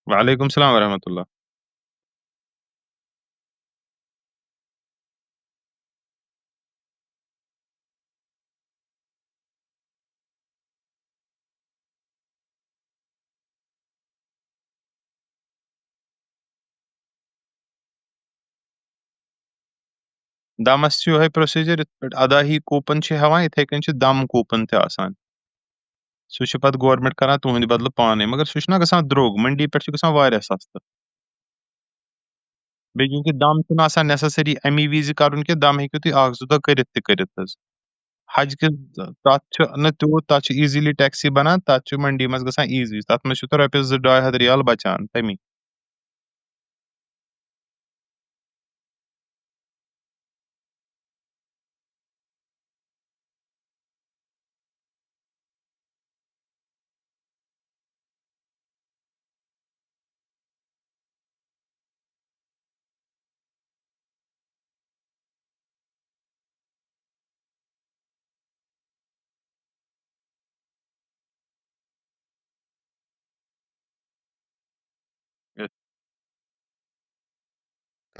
وعلیکم السلام ورحمۃ اللہ دمس چھُ یِہوے پروسیجر یِتھ پٲٹھۍ اَداہی کوپن چھِ ہٮ۪وان یِتھے کٔنۍ چھِ دم کوپن تہِ آسان سُہ چھُ پتہٕ گورمٮ۪نٹ کران تُہنٛدِ بدلہٕ پانے مگر سُہ چھُنہ گژھان درٛوگ منڈی پٮ۪ٹھ چھُ گژھان واریاہ سستہٕ بیٚیہِ چوٗنٛکہِ دم چھُنہٕ آسان نیسسری امی وِزِ کرُن کینٛہہ دم ہیٚکِو تُہۍ 1-2 دۄہ کٔرِتھ حظ حج کہِ تتھ چھُ نہٕ تیوٗت تتھ چھُ ایٖزیلی ٹیکسی بنان تتھ چھُ منڈی منٛز گژھان ایٖزی تتھ منٛز چھُ تۄہہِ رۄپیس 200-250 رِیال بچان تمی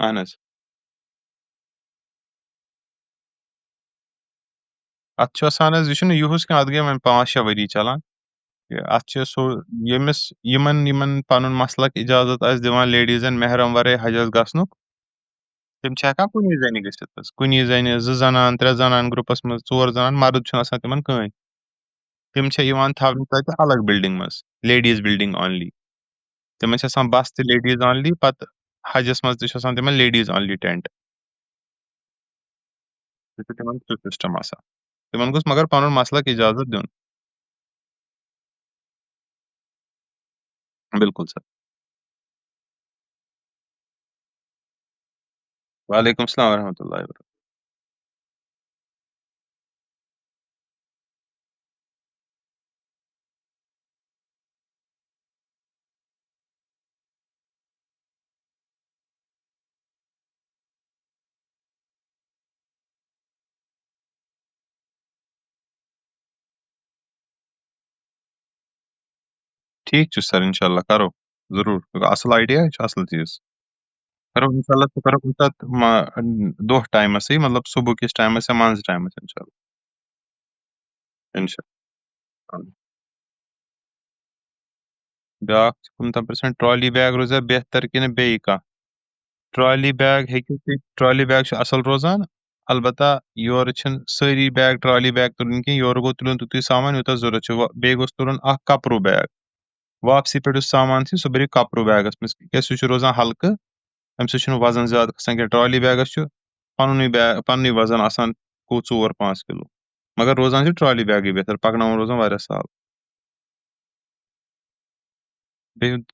اہن حظ اَتھ چھُ آسان حظ یہِ چھُنہٕ یُہُس کینٛہہ اَتھ گٔے وۄنۍ 5-6 ؤری چلان کہِ اَتھ چھِ سُہ ییٚمِس یِمن پَنُن مسلک اِجازت آسہِ دِوان لیڈیٖزَن محرم وَرٲے حجَس گژھنُک تِم چھِ ہٮ۪کان کُنی زَنہِ گٔژھِتھ حظ کُنی زَنہِ 2 زنان 3 زنان گرُپَس منٛز 4 زنان مرد چھُنہٕ آسان تِمن کٕہٕنۍ تِم چھےٚ یِوان تھاونہٕ تَتہِ الگ بِلڈِنٛگ منٛز لیڈیٖز بِلڈِنٛگ اونلی تِمن چھِ آسان بس تہِ لیڈیٖز اونلی پَتہٕ حجَس منٛز تہِ چھُ آسان تِمن لیڈیٖز اونلی ٹٮ۪نٹ سُہ چھُ تِمن سُہ سِسٹم آسان تِمن گوٚژھ مگر پَنُن مسلک اِجازت دیُن بِلکُل سر وعلیکُم السلام ورحمۃ اللہ وبرکاتہ ٹھیٖک چھُ سر اِنشاءاللہ کرو ضروٗر اَصٕل آیڈیا یہِ چھُ اَصٕل چیٖز کرو اِنشاءاللہ سُہ کرو تَتھ دۄہ ٹایمَسٕے مطلب صبحکِس ٹایمَس یا منٛزٕ ٹایمَس اِنشاءاللہ بیٛاکھ چھُ 15% ٹرالی بیگ روزیا بہتر کِنہٕ بیٚیہِ کانٛہہ ٹرالی بیگ ہیٚکِو تُہۍ ٹرالی بیگ چھُ اَصٕل روزان البتہ یورٕ چھِنہٕ سٲری بیگ ٹرالی بیگ تُلٕنۍ کینٛہہ یورٕ گوٚو تُلُن تیُتُے سامان یوٗتاہ ضوٚرتھ چھُ بیٚیہِ گوٚژھ تُلُن اکھ کَپرُو بیگ واپسی پٮ۪ٹھ یُس سامان چھُ سُہ بٔرِو کَپرُو بیگَس منٛز تِکیازِ سُہ چھُ روزان ہلکہٕ اَمہِ سۭتۍ چھُنہٕ وزن زیادٕ کھسان کینٛہہ ٹرالی بیگَس چھُ پَنُنُے بیگ پَننُے وزن آسان گوٚو 4-5 کِلوٗ مگر روزان چھُ ٹرالی بیگٕے بہتر پَکناوُن روزان واریاہ سہل بیٚیہِ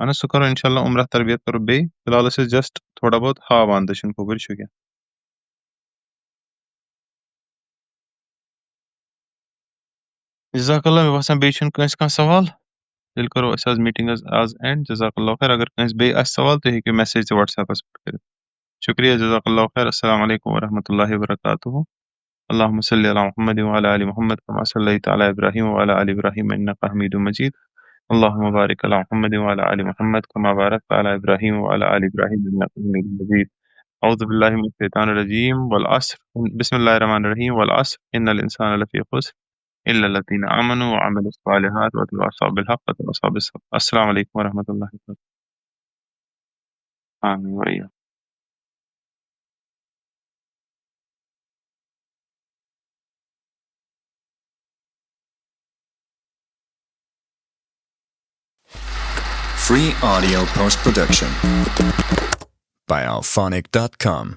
اہن حظ سُہ کرو اِنشاءاللہ عمرہ تربیت کرو بیٚیہِ فِلحال ٲسۍ أسۍ جسٹ تھوڑا بہت ہاوان دٔچھُن کھوٚوٕرۍ شُکریہ جزاک اللہ مےٚ باسان بیٚیہِ چھُنہٕ کٲنٛسہِ کانٛہہ سوال تیٚلہِ کرو أسۍ آز میٖٹِنٛگ حظ آز اینٛڈ جزاک اللہ خیر اگر کٲنٛسہِ بیٚیہِ آسہِ سوال تُہۍ ہیٚکِو میسیج تہِ وٹسایپَس پٮ۪ٹھ کٔرِتھ شُکریہ جزاک اللہ خیر السلام علیکم ورحمۃ اللہ وبرکاتہ اللهم صل على محمد وعلى آل محمد كما صليت على إبراهيم وعلى آل إبراهيم إنك حميد مجيد اللهم بارك على محمد وعلى آل محمد كما باركت على إبراهيم وعلى آل إبراهيم إنك حميد مجيد أعوذ بالله من الشيطان الرجيم والعصر بسم الله الرحمن الرحيم والعصر إن الإنسان لفي خسر إلا الذين آمنوا وعملوا الصالحات وتواصوا بالحق وتواصوا بالصبر السلام عليكم ورحمة الله وبركاته آمين وإياكم Free audio post-production by alphonic.com.